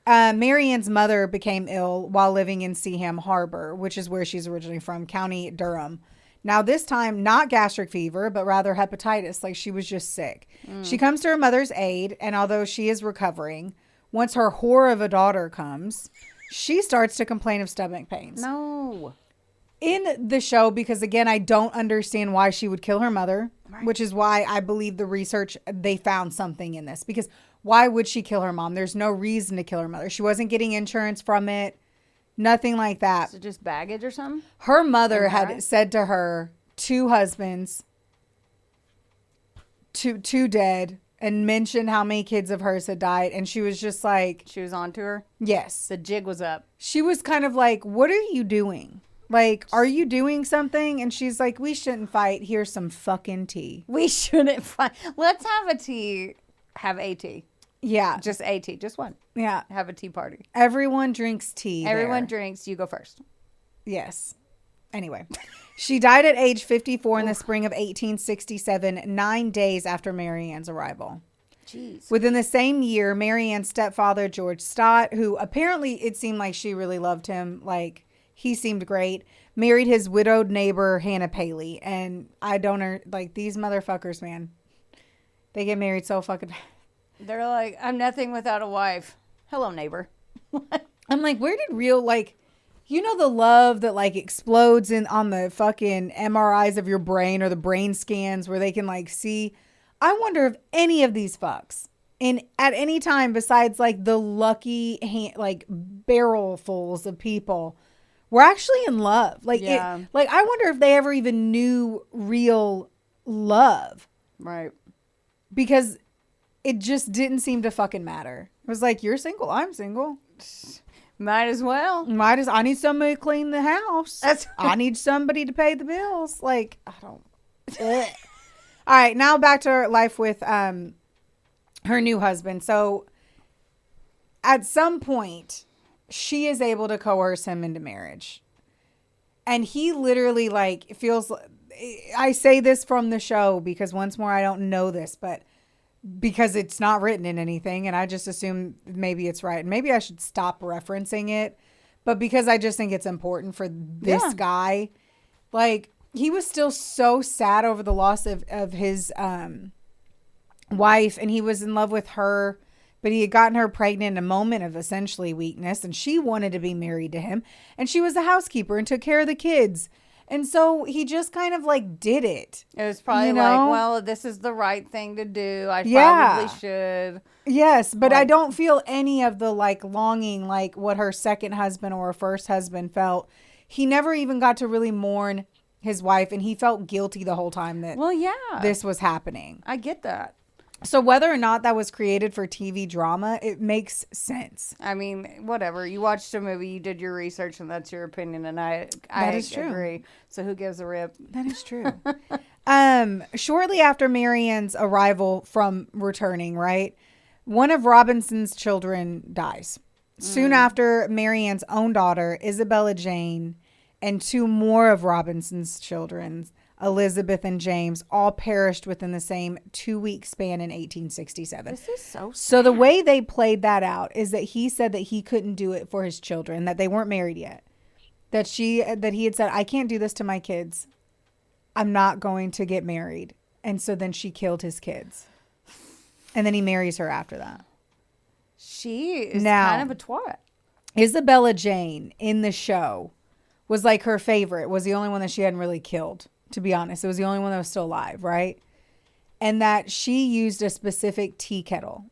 Marianne's mother became ill while living in Seaham Harbor, which is where she's originally from, County Durham. Now, this time, not gastric fever, but rather hepatitis. Like, she was just sick. She comes to her mother's aid, and although she is recovering, once her whore of a daughter comes, she starts to complain of stomach pains. No. In the show, because, again, I don't understand why she would kill her mother, which is why I believe the research, they found something in this. Because why would she kill her mom? There's no reason to kill her mother. She wasn't getting insurance from it. Nothing like that. Is it just baggage or something? Her mother had said to her, 2 husbands, two dead, and mentioned how many kids of hers had died. And she was just like... She was on to her? Yes. The jig was up. She was kind of like, what are you doing? Like, are you doing something? And she's like, we shouldn't fight. Here's some fucking tea. We shouldn't fight. Let's have a tea. Have a tea. Yeah. Just a tea. Just one. Yeah. Have a tea party. Everyone drinks tea. Everyone drinks. You go first. Yes. Anyway, she died at age 54 in the spring of 1867, 9 days after Mary Ann's arrival. Jeez. Within the same year, Mary Ann's stepfather, George Stott, who apparently it seemed like she really loved him, like he seemed great, married his widowed neighbor, Hannah Paley. And I don't, like, these motherfuckers, man. They get married so fucking... They're like, I'm nothing without a wife. Hello, neighbor. I'm like, where did real, like, you know, the love that, like, explodes on the fucking MRIs of your brain or the brain scans where they can, like, see... I wonder if any of these fucks at any time besides like the lucky like barrelfuls of people were actually in love. Like, yeah. Like I wonder if they ever even knew real love. Right. Because it just didn't seem to fucking matter. It was like, you're single, I'm single. Might as well. I need somebody to clean the house. I need somebody to pay the bills. Like, I don't. All right, now back to her life with her new husband. So at some point, she is able to coerce him into marriage. And he literally, like, feels... I say this from the show because, once more, I don't know this, but because it's not written in anything, and I just assume maybe it's right. And maybe I should stop referencing it. But because I just think it's important for this guy, like... He was still so sad over the loss of his wife, and he was in love with her, but he had gotten her pregnant in a moment of essentially weakness, and she wanted to be married to him, and she was the housekeeper and took care of the kids. And so he just kind of like did it. It was probably like, well, this is the right thing to do. I probably should. Yes, but I don't feel any of the like longing like what her second husband or her first husband felt. He never even got to really mourn his wife, and he felt guilty the whole time that this was happening. I get that. So whether or not that was created for TV drama, it makes sense. I mean, whatever. You watched a movie, you did your research, and that's your opinion, and I agree. So who gives a rip? That is true. Shortly after Marianne's arrival from returning, right, one of Robinson's children dies. Soon after, Marianne's own daughter, Isabella Jane, and two more of Robinson's children, Elizabeth and James, all perished within the same 2-week span in 1867. This is so sad. So the way they played that out is that he said that he couldn't do it for his children, that they weren't married yet. That he had said, I can't do this to my kids. I'm not going to get married. And so then she killed his kids. And then he marries her after that. She is kind of a twat. Isabella Jane in the show was like her favorite, was the only one that she hadn't really killed, to be honest. It was the only one that was still alive, right? And that she used a specific tea kettle.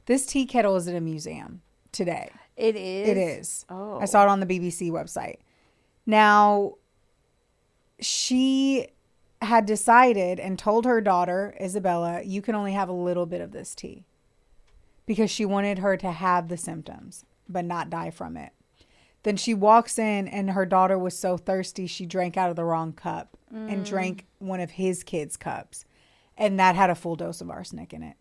This tea kettle is in a museum today. It is? It is. Oh. I saw it on the BBC website. Now, she had decided and told her daughter, Isabella, you can only have a little bit of this tea. Because she wanted her to have the symptoms, but not die from it. Then she walks in, and her daughter was so thirsty, she drank out of the wrong cup and drank one of his kids' cups. And that had a full dose of arsenic in it.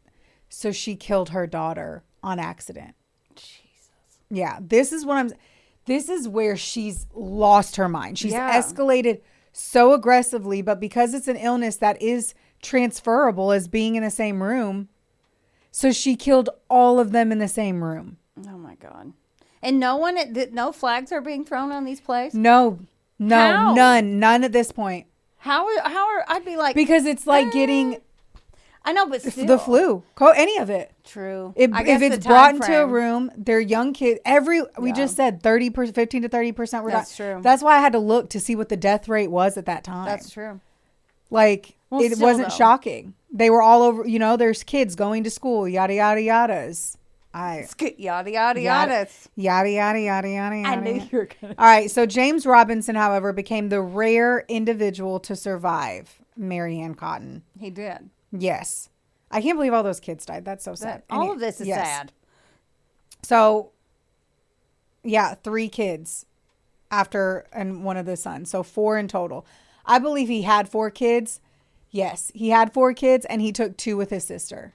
So she killed her daughter on accident. Jesus. Yeah, this is where she's lost her mind. She's escalated so aggressively, but because it's an illness that is transferable as being in the same room, so she killed all of them in the same room. Oh my God. And no flags are being thrown on these plays? No, How? none at this point. How are, I'd be like. Because it's like getting. I know, but still. The flu, any of it. True. If it's brought into a room, they're young kids. We just said 15 to 30% were. That's true. That's why I had to look to see what the death rate was at that time. That's true. Like, it wasn't shocking. They were all over, there's kids going to school, yada, yada, yadas. Yada, yada, yadas. Yada, yada, yada, yada, yada. I knew you were going to. All right. So James Robinson, however, became the rare individual to survive Mary Ann Cotton. He did. Yes. I can't believe all those kids died. That's so sad. All of this is sad. So, 3 kids and one of the sons. So 4 in total. I believe he had 4 kids. Yes, he had 4 kids, and he took 2 with his sister.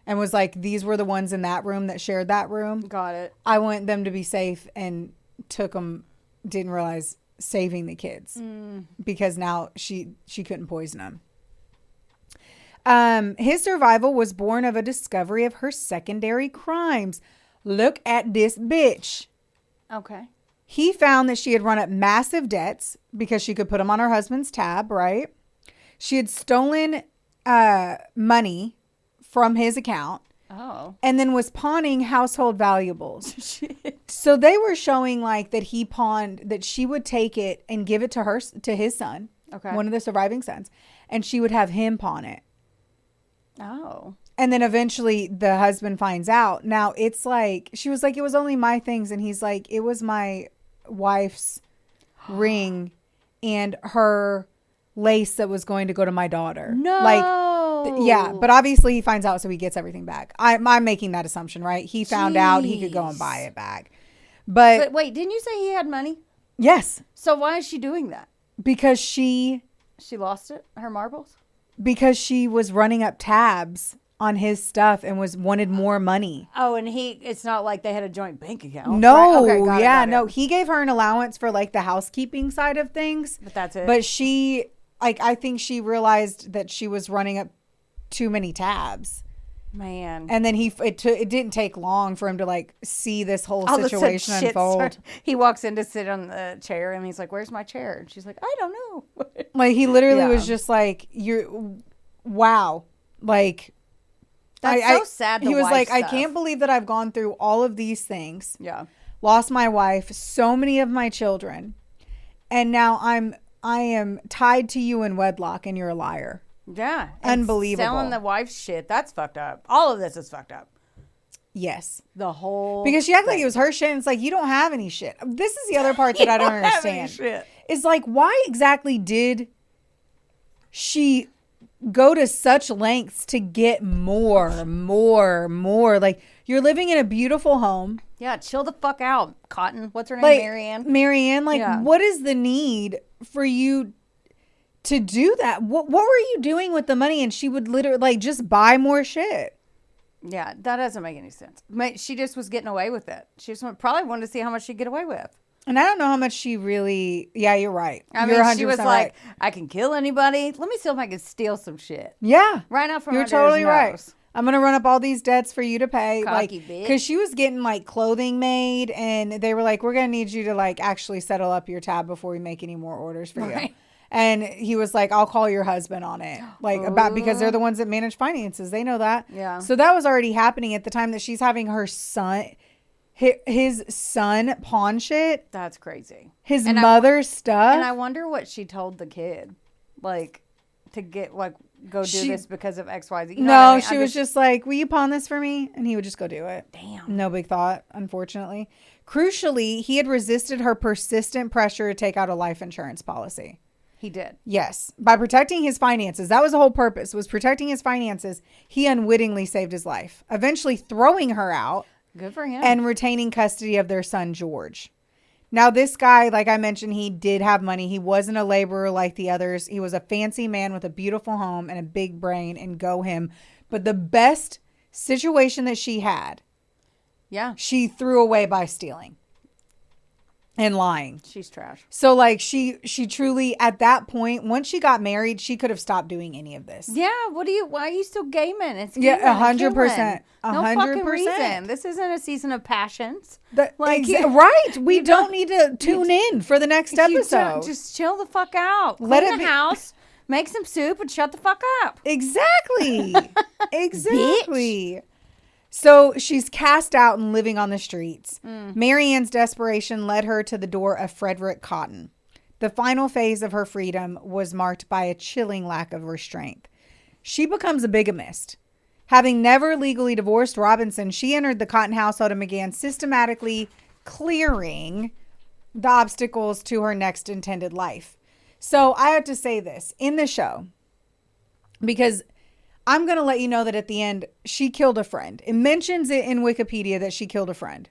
And was like, these were the ones in that room that shared that room. Got it. I want them to be safe, and took them, didn't realize saving the kids because now she couldn't poison them. His survival was born of a discovery of her secondary crimes. Look at this bitch. Okay. He found that she had run up massive debts because she could put them on her husband's tab, right? She had stolen money from his account. Oh. And then was pawning household valuables. Shit. So they were showing like that he pawned, that she would take it and give it to his son. Okay. One of the surviving sons. And she would have him pawn it. Oh. And then eventually the husband finds out. Now it's like, she was like, it was only my things. And he's like, it was my wife's ring and her lace that was going to go to my daughter. No. Like, yeah. But obviously he finds out, so he gets everything back. I'm making that assumption, right? He found out he could go and buy it back. But wait, didn't you say he had money? yes, So why is she doing that? because she lost it? Her marbles? was running up tabs on his stuff and wanted more money. Oh, and it's not like they had a joint bank account. No, right? Okay, got it. no. He gave her an allowance for like the housekeeping side of things. But that's it. But she, like, I think she realized that she was running up too many tabs. Man. And then it didn't take long for him to like see this whole All of a sudden, situation shit unfold. started- He walks in to sit on the chair and he's like, "Where's my chair?" And she's like, "I don't know." Like he literally Yeah. was just like, wow. Like, That's so sad. He was like, I stuff. can't believe that I've gone through all of these things. Yeah. Lost my wife, so many of my children, and now I am tied to you in wedlock, and you're a liar. Yeah. And Unbelievable. selling the wife's shit. That's fucked up. All of this is fucked up. Yes. The whole Because she acted like it was her shit, and it's like, you don't have any shit. This is the other part that I don't understand. Shit. Is like, why exactly did she go to such lengths to get more? Like, you're living in a beautiful home. Yeah, chill the fuck out, Cotton. What's her name? Like, Marianne? like, Yeah. what is the need for you to do that? What were you doing with the money? And she would literally like just buy more shit. Yeah, that doesn't make any sense. She just was getting away with it. She just probably wanted to see how much she'd get away with. And I don't know how much she really. Yeah, you're right. I You're mean, she was 100% like, right. I can kill anybody. Let me see if I can steal some shit. Yeah, Right now from you're under totally his right. nose. I'm gonna run up all these debts for you to pay, Cocky like, bitch. because she was getting like clothing made, and they were like, "We're gonna need you to like actually settle up your tab before we make any more orders for you." Right. And he was like, "I'll call your husband on it, like because they're the ones that manage finances. They know that." Yeah. So that was already happening at the time that she's having her son, his son pawn shit, That's crazy. his And mother's stuff. And I wonder what she told the kid, like, to get, like, go do this because of XYZ. You know what I No, mean? she I'm was just like, "Will you pawn this for me?" And he would just go do it. Damn. No big thought, unfortunately. Crucially, he had resisted her persistent pressure to take out a life insurance policy. He did. Yes. By protecting his finances. That was the whole purpose, was protecting his finances. He unwittingly saved his life, eventually throwing her out Good for him. and retaining custody of their son, George. Now, this guy, like I mentioned, he did have money. He wasn't a laborer like the others. He was a fancy man with a beautiful home and a big brain, and go him. But the best situation that she had, yeah, she threw away by stealing and lying. she's trash. So, like, she truly, at that point, once she got married, she could have stopped doing any of this. Yeah, why are you still gaming? It's Yeah, gaming and 100%. killing. No 100%. fucking reason. This isn't a season of passions. Right. We don't need to tune in for the next You don't- episode. just chill the fuck out. Let Clean it the be- house, make some soup, and shut the fuck up. Exactly. Exactly. So she's cast out and living on the streets. Marianne's desperation led her to the door of Frederick Cotton. The final phase of her freedom was marked by a chilling lack of restraint. She becomes a bigamist. Having never legally divorced Robinson, she entered the Cotton household and began systematically clearing the obstacles to her next intended life. So I have to say this in the show, because I'm going to let you know that at the end, she killed a friend. It mentions it in Wikipedia that she killed a friend.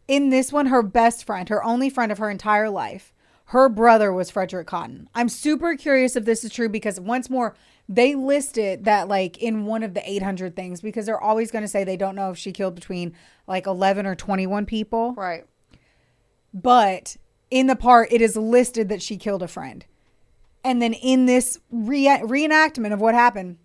In this one, her best friend, her only friend of her entire life, her brother was Frederick Cotton. I'm super curious if this is true, because once more, they listed that like in one of the 800 things, because they're always going to say they don't know if she killed between like 11 or 21 people. Right. But in the part, it is listed that she killed a friend. And then in this reenactment of what happened,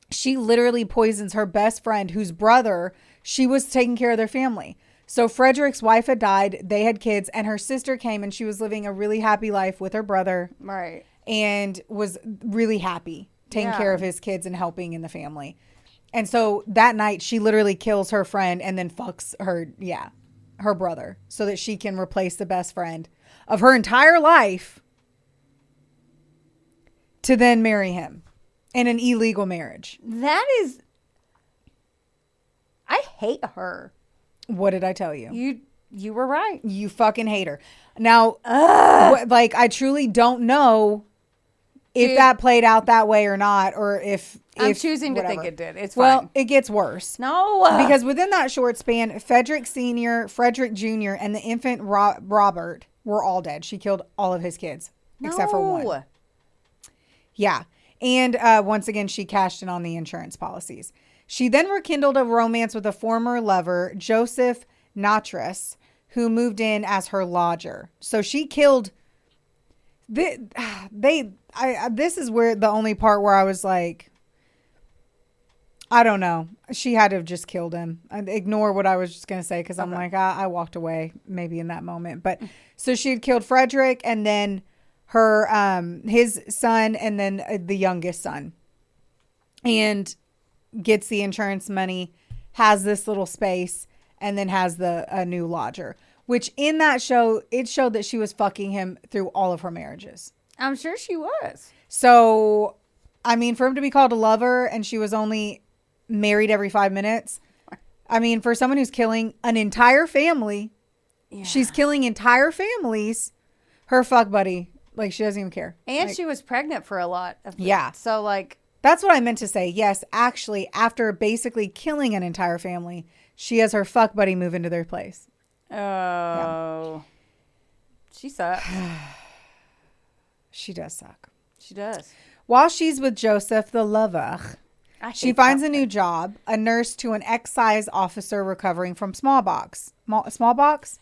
she literally poisons her best friend, whose brother, she was taking care of their family. So Frederick's wife had died, they had kids, and her sister came and she was living a really happy life with her brother. Right. And was really happy taking care of his kids and helping in the family. And so that night she literally kills her friend and then fucks her brother so that she can replace the best friend of her entire life to then marry him in an illegal marriage. That is... I hate her. What did I tell you? You were right. You fucking hate her. Now, I truly don't know if that played out that way or not, or if I'm choosing to think it did. It's fine. Well, it gets worse. No. Because within that short span, Frederick Sr., Frederick Jr., and the infant Robert were all dead. She killed all of his kids, except for one. Yeah. And once again, she cashed in on the insurance policies. She then rekindled a romance with a former lover, Joseph Natras, who moved in as her lodger. So she killed... This is where the only part where I was like, I don't know. She had to have just killed him. Ignore what I was just going to say because I'm like, I walked away maybe in that moment. But so she had killed Frederick and then her his son and then the youngest son. And gets the insurance money, has this little space, and then has a new lodger. Which in that show, it showed that she was fucking him through all of her marriages. I'm sure she was. So, I mean, for him to be called a lover and she was only married every 5 minutes. I mean, for someone who's killing an entire family, she's killing entire families. Her fuck buddy, like, she doesn't even care. And she was pregnant for a lot of them. Yeah. So, like... That's what I meant to say. Yes, actually, after basically killing an entire family, she has her fuck buddy move into their place. Oh. Yeah. She sucks. She does suck. She does. While she's with Joseph the lover, she finds a new job, a nurse to an excise officer recovering from smallpox. Smallpox?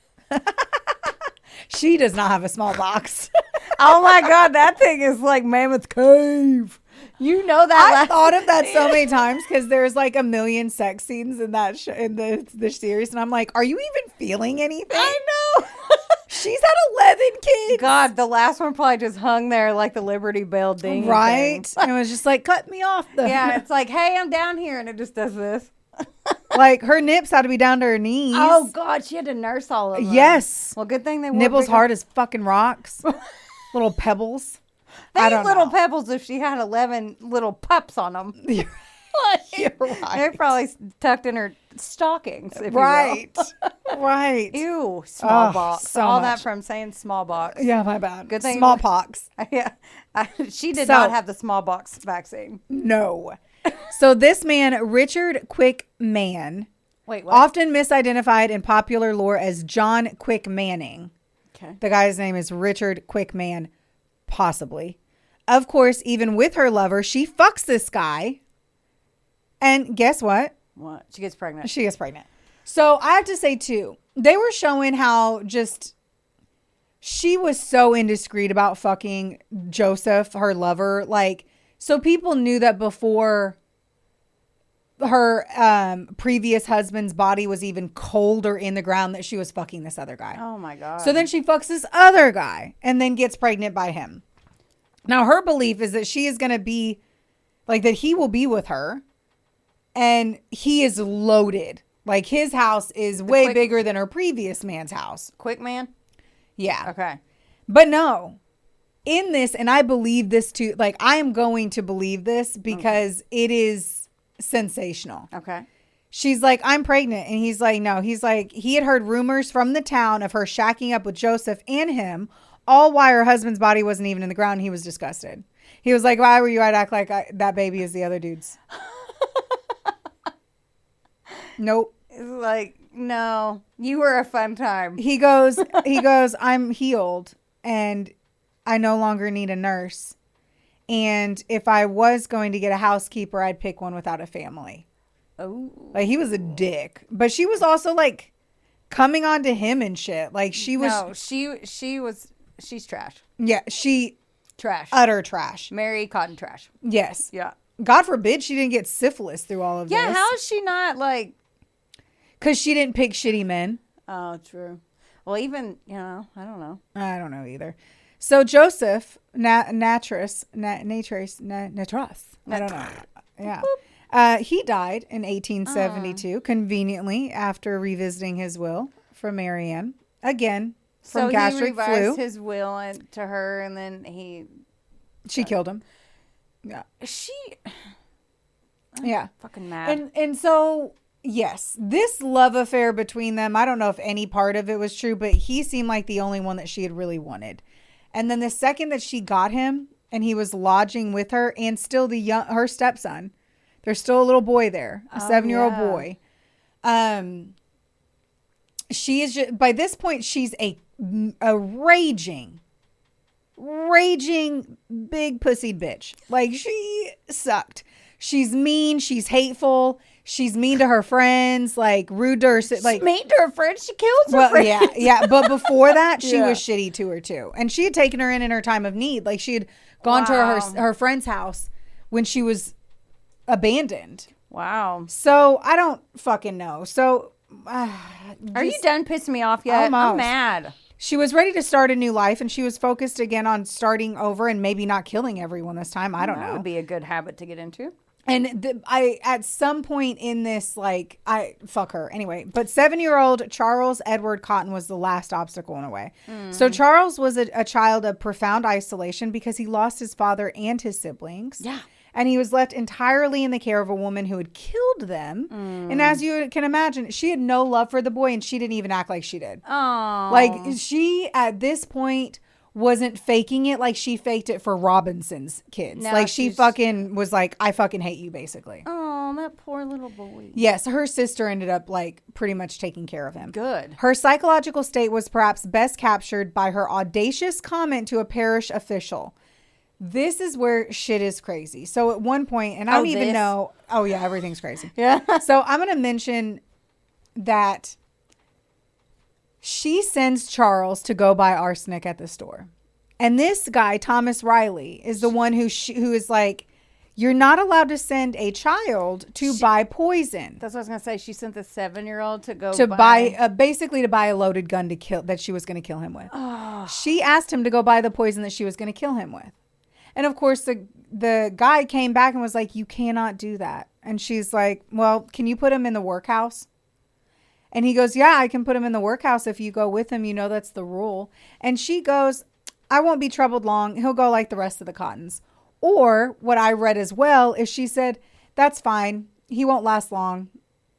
She does not have a smallpox. Oh my God, that thing is like Mammoth Cave. You know that. I thought of that so many times because there's like a million sex scenes in that in the series, and I'm like, are you even feeling anything? I know. She's had 11 kids. God, the last one probably just hung there like the Liberty Bell ding. Right? And it was just like, cut me off. Yeah, it's like, hey, I'm down here, and it just does this. Like her nips had to be down to her knees. Oh God, she had to nurse all of them. Yes. Well, good thing they wore nipples bigger. hard as fucking rocks. Little pebbles. They I ain't don't little know. pebbles if she had 11 little pups on them. You're right. They're probably tucked in her stockings. If Right. You will. Right. Ew. Small box. so all much. that from saying small box. Yeah, my bad. Good thing. Smallpox. Yeah. She did So- not have the smallpox vaccine. No. So this man, Richard Quick Mann, Wait, what? often misidentified in popular lore as John Quick Manning. Okay. The guy's name is Richard Quick Mann, possibly. Of course, even with her lover, she fucks this guy. And guess what? What? She gets pregnant. She gets pregnant. So I have to say, too, they were showing how just she was so indiscreet about fucking Joseph, her lover. Like, so people knew that before her previous husband's body was even cold or in the ground that she was fucking this other guy. Oh my God. So then she fucks this other guy and then gets pregnant by him. Now her belief is that she is going to be like that he will be with her and he is loaded. Like his house is way bigger than her previous man's house. Quick man? Yeah. Okay. But no, in this, and I believe this too, like I am going to believe this because it is sensational. Okay. She's like, I'm pregnant. And he's like, no. He's like, he had heard rumors from the town of her shacking up with Joseph and him, all while her husband's body wasn't even in the ground. He was disgusted. He was like, why were you? I'd act like that baby is the other dude's. Nope. It's like, no, you were a fun time. He goes, I'm healed and I no longer need a nurse. And if I was going to get a housekeeper, I'd pick one without a family. Oh. Like he was a dick. But she was also like coming on to him and shit. Like she was. No, she's trash. Yeah, she Trash. utter trash. Mary Cotton trash. Yes. Yeah. God forbid she didn't get syphilis through all of this. Yeah, how is she not like... Because she didn't pick shitty men. Oh, true. Well, even, I don't know. I don't know either. So Joseph Natras, I don't know. Yeah. He died in 1872, conveniently after revisiting his will for Marianne. Again, from gastric flu. So he revised flu. his will to her, and then She killed him. Yeah. Yeah. Fucking mad. And so, yes, this love affair between them, I don't know if any part of it was true, but he seemed like the only one that she had really wanted. And then the second that she got him and he was lodging with her and still her stepson, there's still a little boy there, a 7-year-old boy. She is just, by this point, she's a raging big pussied bitch. Like, she sucked. She's mean. She's hateful. She's mean to her friends. Like, rude to her. Like, mean to her friends. She kills her friends. Yeah. But before that, she was shitty to her too. And she had taken her in her time of need. Like, she had gone to her friend's house when she was abandoned. Wow. So I don't fucking know. So are you done pissing me off yet? Almost. I'm mad. She was ready to start a new life, and she was focused again on starting over and maybe not killing everyone this time. I don't know. That would be a good habit to get into. And at some point in this, like, fuck her anyway. But 7-year-old Charles Edward Cotton was the last obstacle in a way. So Charles was a child of profound isolation because he lost his father and his siblings. Yeah. And he was left entirely in the care of a woman who had killed them. And as you can imagine, she had no love for the boy, and she didn't even act like she did. Oh. Like, she, at this point, wasn't faking it like she faked it for Robinson's kids. No, like, she fucking was like, I fucking hate you, basically. Oh, that poor little boy. Yes, her sister ended up, like, pretty much taking care of him. Good. Her psychological state was perhaps best captured by her audacious comment to a parish official. This is where shit is crazy. So at one point, and I don't even know. Oh, yeah, everything's crazy. Yeah. So I'm going to mention that she sends Charles to go buy arsenic at the store. And this guy, Thomas Riley, is the one who is like, you're not allowed to send a child to buy poison. That's what I was going to say. She sent the 7-year-old to go basically to buy a loaded gun that she was going to kill him with. Oh. She asked him to go buy the poison that she was going to kill him with. And of course, the guy came back and was like, you cannot do that. And she's like, well, can you put him in the workhouse? And he goes, yeah, I can put him in the workhouse if you go with him. You know, that's the rule. And she goes, I won't be troubled long. He'll go like the rest of the Cottons. Or what I read as well is she said, that's fine. He won't last long.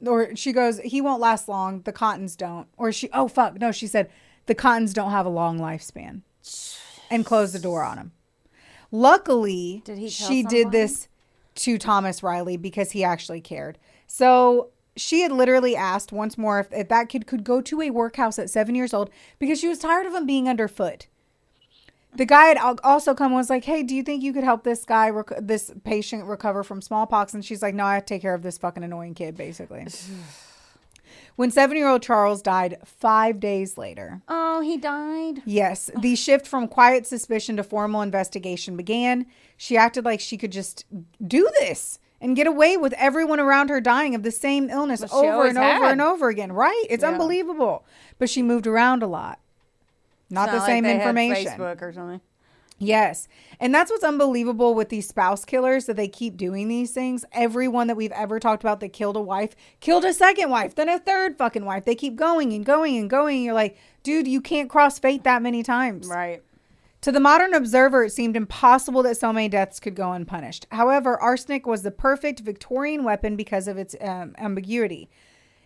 Or she goes, he won't last long. The Cottons don't. Or she said, the Cottons don't have a long lifespan. And closed the door on him. Luckily, she did this to Thomas Riley because he actually cared. So she had literally asked once more if that kid could go to a workhouse at 7 years old because she was tired of him being underfoot. The guy had also come and was like, hey, do you think you could help this guy, this patient recover from smallpox? And she's like, no, I have to take care of this fucking annoying kid, basically. When 7-year-old Charles died 5 days later. Oh, he died? Yes. The shift from quiet suspicion to formal investigation began. She acted like she could just do this and get away with everyone around her dying of the same illness over and over and over again. Right? It's unbelievable. But she moved around a lot. Not the same information. Facebook or something. Yes. And that's what's unbelievable with these spouse killers, that they keep doing these things. Everyone that we've ever talked about that killed a wife, killed a second wife, then a third fucking wife. They keep going and going and going. You're like, dude, you can't cross fate that many times. Right. To the modern observer, it seemed impossible that so many deaths could go unpunished. However, arsenic was the perfect Victorian weapon because of its ambiguity.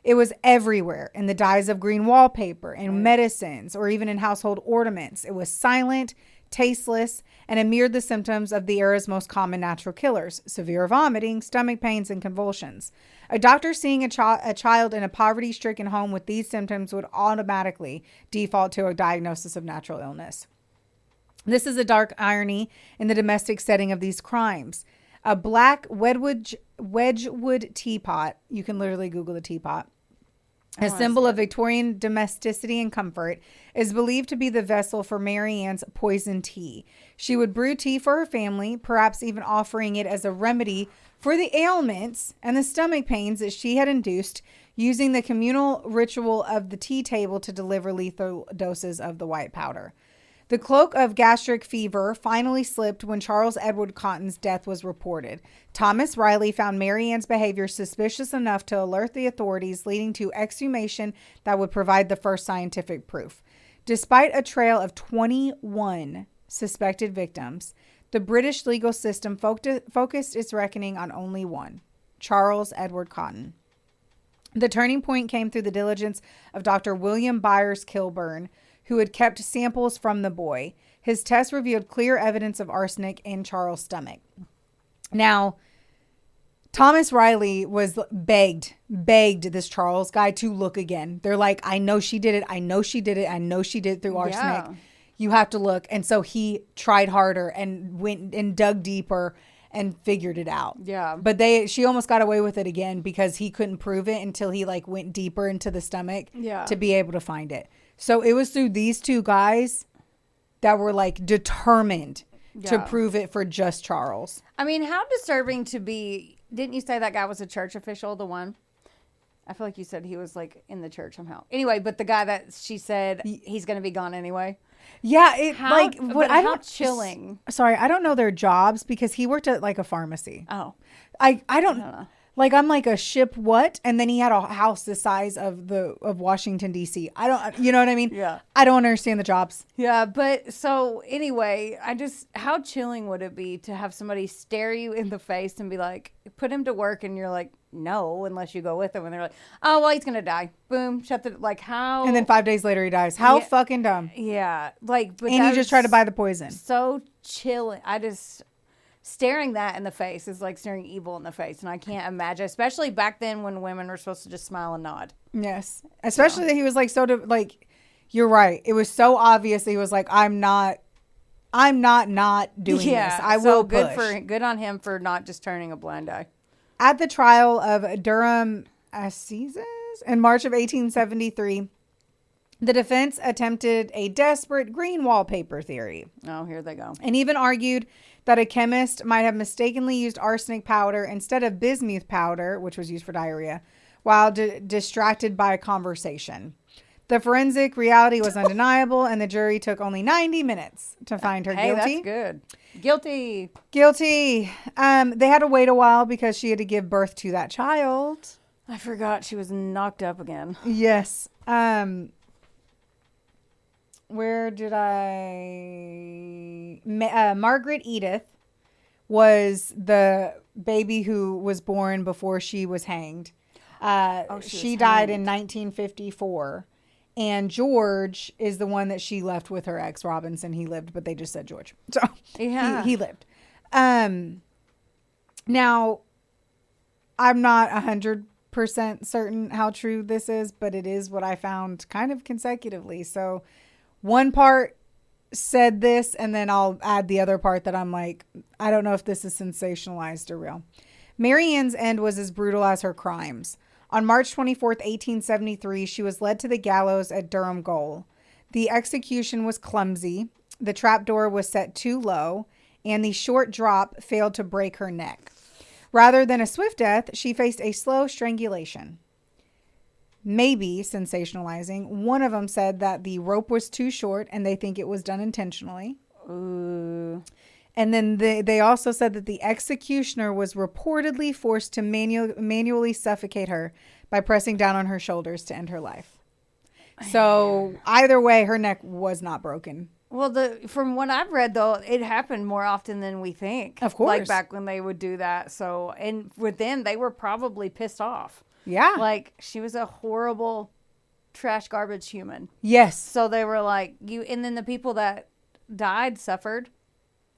It was everywhere in the dyes of green wallpaper, in medicines, or even in household ornaments. It was silent, tasteless, and it mirrored the symptoms of the era's most common natural killers: severe vomiting, stomach pains, and convulsions. A doctor seeing a child in a poverty-stricken home with these symptoms would automatically default to a diagnosis of natural illness. This is a dark irony in the domestic setting of these crimes. A black Wedgwood teapot, you can literally Google the teapot, a symbol of Victorian domesticity and comfort, is believed to be the vessel for Mary Ann's poison tea. She would brew tea for her family, perhaps even offering it as a remedy for the ailments and the stomach pains that she had induced, using the communal ritual of the tea table to deliver lethal doses of the white powder. The cloak of gastric fever finally slipped when Charles Edward Cotton's death was reported. Thomas Riley found Mary Ann's behavior suspicious enough to alert the authorities, leading to exhumation that would provide the first scientific proof. Despite a trail of 21 suspected victims, the British legal system focused its reckoning on only one, Charles Edward Cotton. The turning point came through the diligence of Dr. William Byers Kilburn, who had kept samples from the boy. His tests revealed clear evidence of arsenic in Charles' stomach. Now, Thomas Riley was begged this Charles guy to look again. They're like, I know she did it. I know she did it. I know she did it through arsenic. Yeah. You have to look. And so he tried harder and went and dug deeper and figured it out. Yeah. But she almost got away with it again because he couldn't prove it until he like went deeper into the stomach to be able to find it. So it was through these two guys that were like determined to prove it for just Charles. I mean, how disturbing to be. Didn't you say that guy was a church official, the one? I feel like you said he was like in the church somehow. Anyway, but the guy that she said he's going to be gone anyway. Yeah, how chilling. Sorry, I don't know their jobs because he worked at like a pharmacy. Oh. I don't know. Like, I'm like a ship what? And then he had a house the size of Washington, D.C. I don't, you know what I mean? Yeah. I don't understand the jobs. Yeah, but so anyway, how chilling would it be to have somebody stare you in the face and be like, put him to work, and you're like, no, unless you go with him, and they're like, oh, well, he's going to die. Boom, how? And then 5 days later he dies. How fucking dumb. Yeah. Like, but and you just try to buy the poison. So chilling. Staring that in the face is like staring evil in the face. And I can't imagine, especially back then when women were supposed to just smile and nod. Yes. Especially that he was like, you're right. It was so obvious that he was like, I'm not doing this. I will push. Good on him for not just turning a blind eye. At the trial of Durham Assizes in March of 1873, the defense attempted a desperate green wallpaper theory. Oh, here they go. And even argued that a chemist might have mistakenly used arsenic powder instead of bismuth powder, which was used for diarrhea, while distracted by a conversation. The forensic reality was undeniable, and the jury took only 90 minutes to find her guilty. That's good. Guilty. Guilty. They had to wait a while because she had to give birth to that child. I forgot she was knocked up again. Yes. Where did Margaret Edith was the baby who was born before she was hanged. She died in 1954. And George is the one that she left with her ex, Robinson. He lived, but they just said George. So he lived. Now, I'm not 100% certain how true this is, but it is what I found kind of consecutively. So one part said this, and then I'll add the other part that I'm like, I don't know if this is sensationalized or real. Mary Ann's end was as brutal as her crimes. On March 24th, 1873, she was led to the gallows at Durham Gaol. The execution was clumsy, the trapdoor was set too low, and the short drop failed to break her neck. Rather than a swift death, she faced a slow strangulation. Maybe sensationalizing. One of them said that the rope was too short and they think it was done intentionally. Ooh. And then they also said that the executioner was reportedly forced to manually suffocate her by pressing down on her shoulders to end her life. So either way, her neck was not broken. Well, from what I've read, though, it happened more often than we think. Of course. Like back when they would do that. So, and with them, they were probably pissed off. Yeah. Like, she was a horrible trash garbage human. Yes. So they were like, and then the people that died suffered.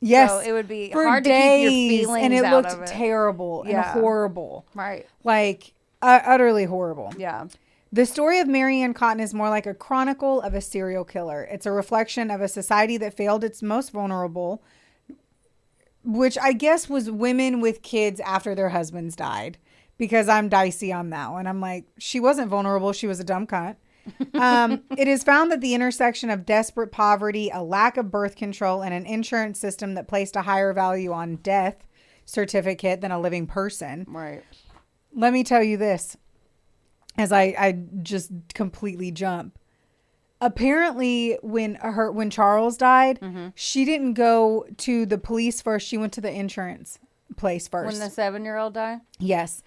Yes. So it would be for hard days, to keep your feelings and it out looked of it. terrible and horrible. Right. Like, utterly horrible. Yeah. The story of Mary Ann Cotton is more like a chronicle of a serial killer. It's a reflection of a society that failed its most vulnerable, which I guess was women with kids after their husbands died. because I'm dicey on that one. I'm like, she wasn't vulnerable. She was a dumb cunt. It is found that the intersection of desperate poverty, a lack of birth control, and an insurance system that placed a higher value on death certificate than a living person. Right. Let me tell you this, as I just completely jump. Apparently, when Charles died, she didn't go to the police first. She went to the insurance place first. When the 7-year-old died? Yes.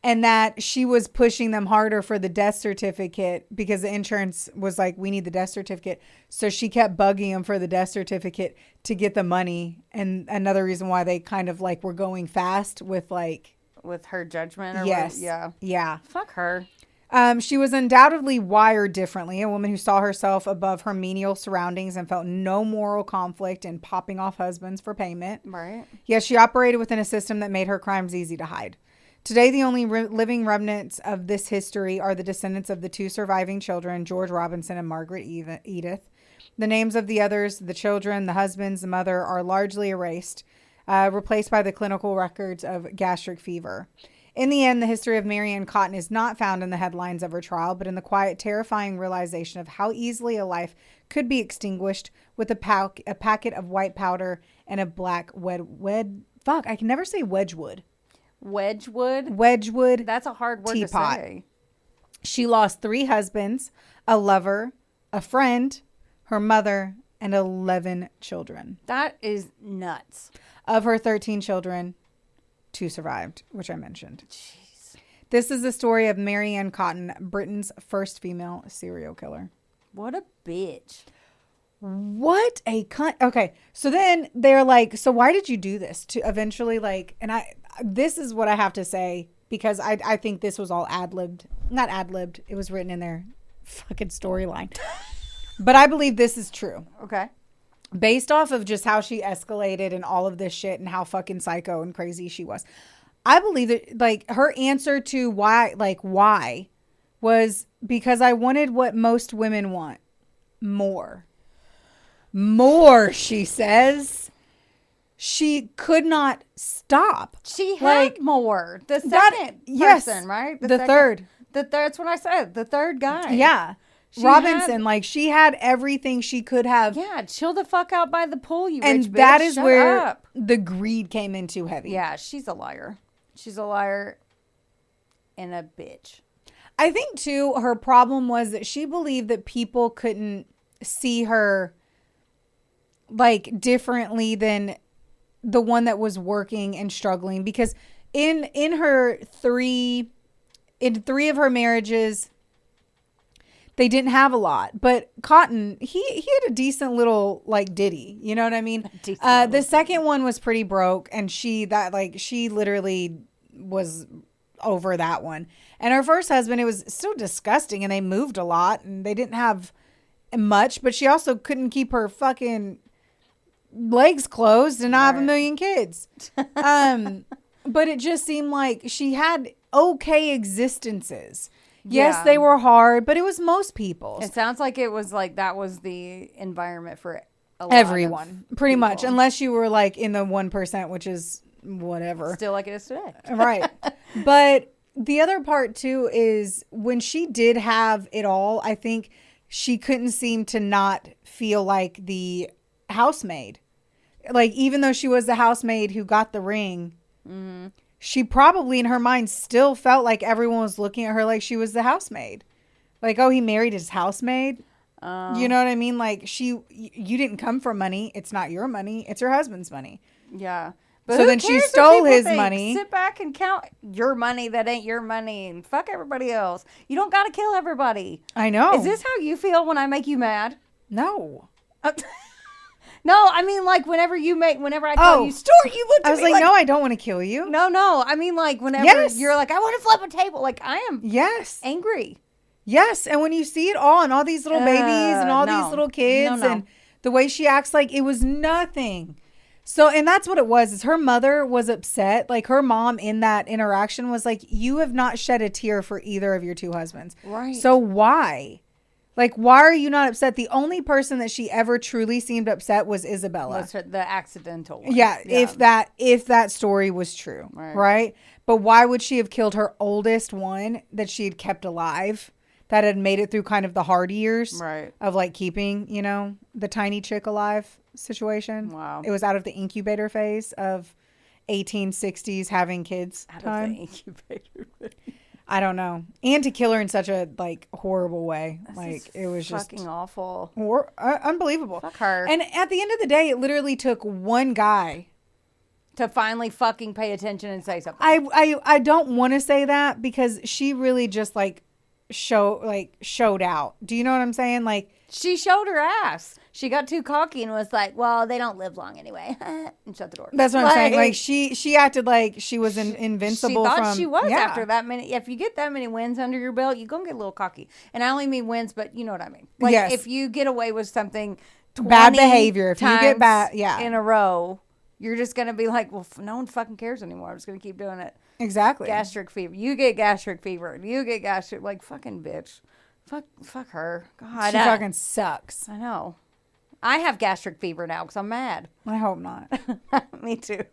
And that she was pushing them harder for the death certificate because the insurance was like, we need the death certificate. So she kept bugging them for the death certificate to get the money. And another reason why they kind of like were going fast with like... With her judgment? Or yes. What? Yeah. Yeah. Fuck her. She was undoubtedly wired differently. A woman who saw herself above her menial surroundings and felt no moral conflict in popping off husbands for payment. Right. Yes, she operated within a system that made her crimes easy to hide. Today, the only living remnants of this history are the descendants of the 2 surviving children, George Robinson and Margaret Edith. The names of the others, the children, the husbands, the mother, are largely erased, replaced by the clinical records of gastric fever. In the end, the history of Mary Ann Cotton is not found in the headlines of her trial, but in the quiet, terrifying realization of how easily a life could be extinguished with a packet of white powder and a black I can never say Wedgwood. Wedgwood. That's a hard word teapot. to say. She lost 3 husbands, a lover, a friend, her mother, and 11 children. That is nuts. Of her 13 children, 2 survived, which I mentioned. Jeez. This is the story of Mary Ann Cotton, Britain's first female serial killer. What a bitch. What a cunt. Okay, so then they're like, so why did you do this? To eventually like, and this is what I have to say, because I think this was all ad-libbed. Not ad-libbed. It was written in their fucking storyline. But I believe this is true. Okay. Based off of just how she escalated and all of this shit and how fucking psycho and crazy she was. I believe that like her answer to why was because I wanted what most women want. More, she says. She could not stop. She had like, more. The second person, right? The third. That's what I said. The third guy. Yeah. Robinson, she had everything she could have. Yeah, chill the fuck out by the pool, you and rich bitch. that is Shut where up. the greed came in too heavy. Yeah, she's a liar. She's a liar and a bitch. I think, too, her problem was that she believed that people couldn't see her, differently than the one that was working and struggling. Because in three of her marriages, they didn't have a lot. But Cotton, he had a decent little, ditty. You know what I mean? The second one was pretty broke. And she literally was over that one. And her first husband, it was still disgusting. And they moved a lot. And they didn't have much. But she also couldn't keep her fucking legs closed and not have a million kids. But it just seemed like she had okay existences. Yes, they were hard, but it was most people's. It sounds like it was that was the environment for everyone, pretty much, unless you were in the 1%, which is whatever. Still like it is today. Right. But the other part too is when she did have it all, I think she couldn't seem to not feel like the housemaid. Even though she was the housemaid who got the ring, she probably in her mind still felt like everyone was looking at her like she was the housemaid. Oh, he married his housemaid. You know what I mean? You didn't come for money. It's not your money. It's her husband's money. Yeah. But so then she stole his money. Sit back and count your money that ain't your money and fuck everybody else. You don't got to kill everybody. I know. Is this how you feel when I make you mad? No. No, I mean, whenever I tell you story, you look at me. I was like, no, I don't want to kill you. No. I mean, whenever you're like, I want to flip a table. I am angry. Yes. And when you see it all and all these little babies and all these little kids and the way she acts it was nothing. So, and that's what it was, is her mother was upset. Her mom in that interaction was like, you have not shed a tear for either of your 2 husbands. Right. So why? Like, why are you not upset? The only person that she ever truly seemed upset was Isabella. Was the accidental one. Yeah, if that story was true, right? But why would she have killed her oldest one that she had kept alive, that had made it through kind of the hard years of like keeping, you know, the tiny chick alive situation? Wow. It was out of the incubator phase of 1860s having kids Out time. of the incubator. I don't know. And to kill her in such a like horrible way. Like it was just fucking awful. Unbelievable. Fuck her. And at the end of the day, it literally took one guy to finally fucking pay attention and say something. I don't want to say that because she really just like showed out. Do you know what I'm saying? Like she showed her ass. She got too cocky and was like, well, they don't live long anyway. And shut the door. That's what I'm saying. Like she acted like she was invincible. She thought she was after that many. If you get that many wins under your belt, you're going to get a little cocky. And I only mean wins, but you know what I mean. Like if you get away with something bad behavior, if you get bad in a row, you're just going to be like, well, no one fucking cares anymore. I'm just going to keep doing it. Exactly. Gastric fever. You get gastric fever. You get gastric. Like, fucking bitch. Fuck her. God. She fucking sucks. I know. I have gastric fever now because I'm mad. I hope not. Me too.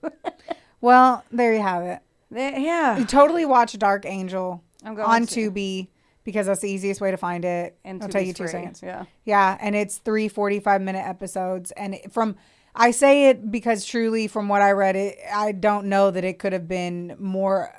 Well, there you have it. Yeah. You totally watch Dark Angel on to. Tubi because that's the easiest way to find it. And it'll take you Tubi's 2 free. seconds. Yeah. Yeah, and it's 3 45-minute episodes. And I say it because truly from what I read, I don't know that it could have been more.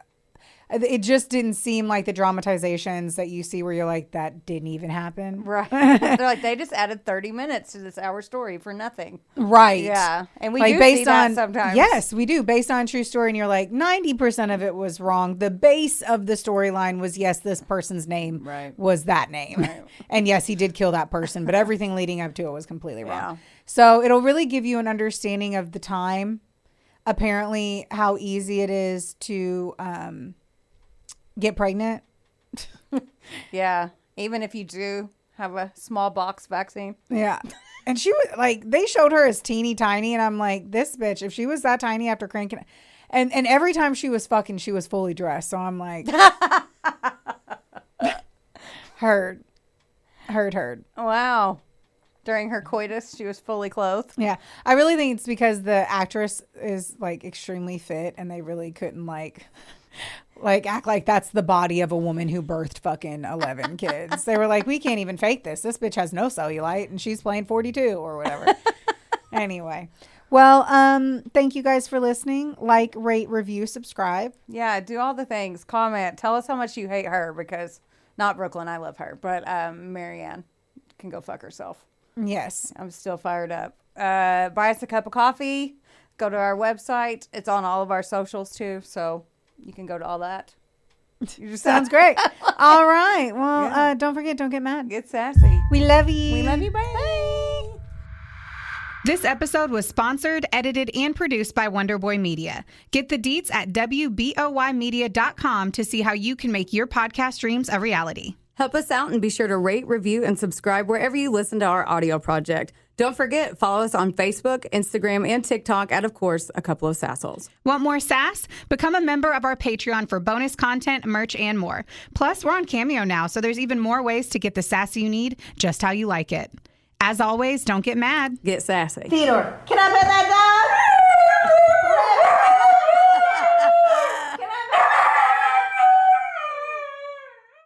It just didn't seem like the dramatizations that you see where you're like, that didn't even happen. Right. They're like, they just added 30 minutes to this hour story for nothing. Right. Yeah. And we like do based see that on, sometimes. Yes, we do. Based on true story. And you're like, 90% of it was wrong. The base of the storyline was, yes, this person's name was that name. Right. And yes, he did kill that person. But everything leading up to it was completely wrong. Yeah. So it'll really give you an understanding of the time. Apparently, how easy it is to get pregnant. Yeah. Even if you do have a small box vaccine. Yeah. And she was like, they showed her as teeny tiny. And I'm like, this bitch, if she was that tiny after cranking. And every time she was fucking, she was fully dressed. So I'm like, heard. Wow. During her coitus, she was fully clothed. Yeah. I really think it's because the actress is like extremely fit and they really couldn't like act like that's the body of a woman who birthed fucking 11 kids. They were like, we can't even fake this. This bitch has no cellulite and she's playing 42 or whatever. Anyway. Well, thank you guys for listening. Like, rate, review, subscribe. Yeah, do all the things. Comment. Tell us how much you hate her because not Brooklyn, I love her, but Marianne can go fuck herself. Yes. I'm still fired up. Buy us a cup of coffee. Go to our website. It's on all of our socials too, so you can go to all that. Sounds great. All right. Well, don't forget, don't get mad. Get sassy. We love you. We love you. Bye. This episode was sponsored, edited, and produced by Wonderboy Media. Get the deets at WBOYmedia.com to see how you can make your podcast dreams a reality. Help us out and be sure to rate, review, and subscribe wherever you listen to our audio project. Don't forget, follow us on Facebook, Instagram, and TikTok at, of course, A Couple of Sassholes. Want more sass? Become a member of our Patreon for bonus content, merch, and more. Plus, we're on Cameo now, so there's even more ways to get the sass you need just how you like it. As always, don't get mad. Get sassy. Theodore, can I pet that dog?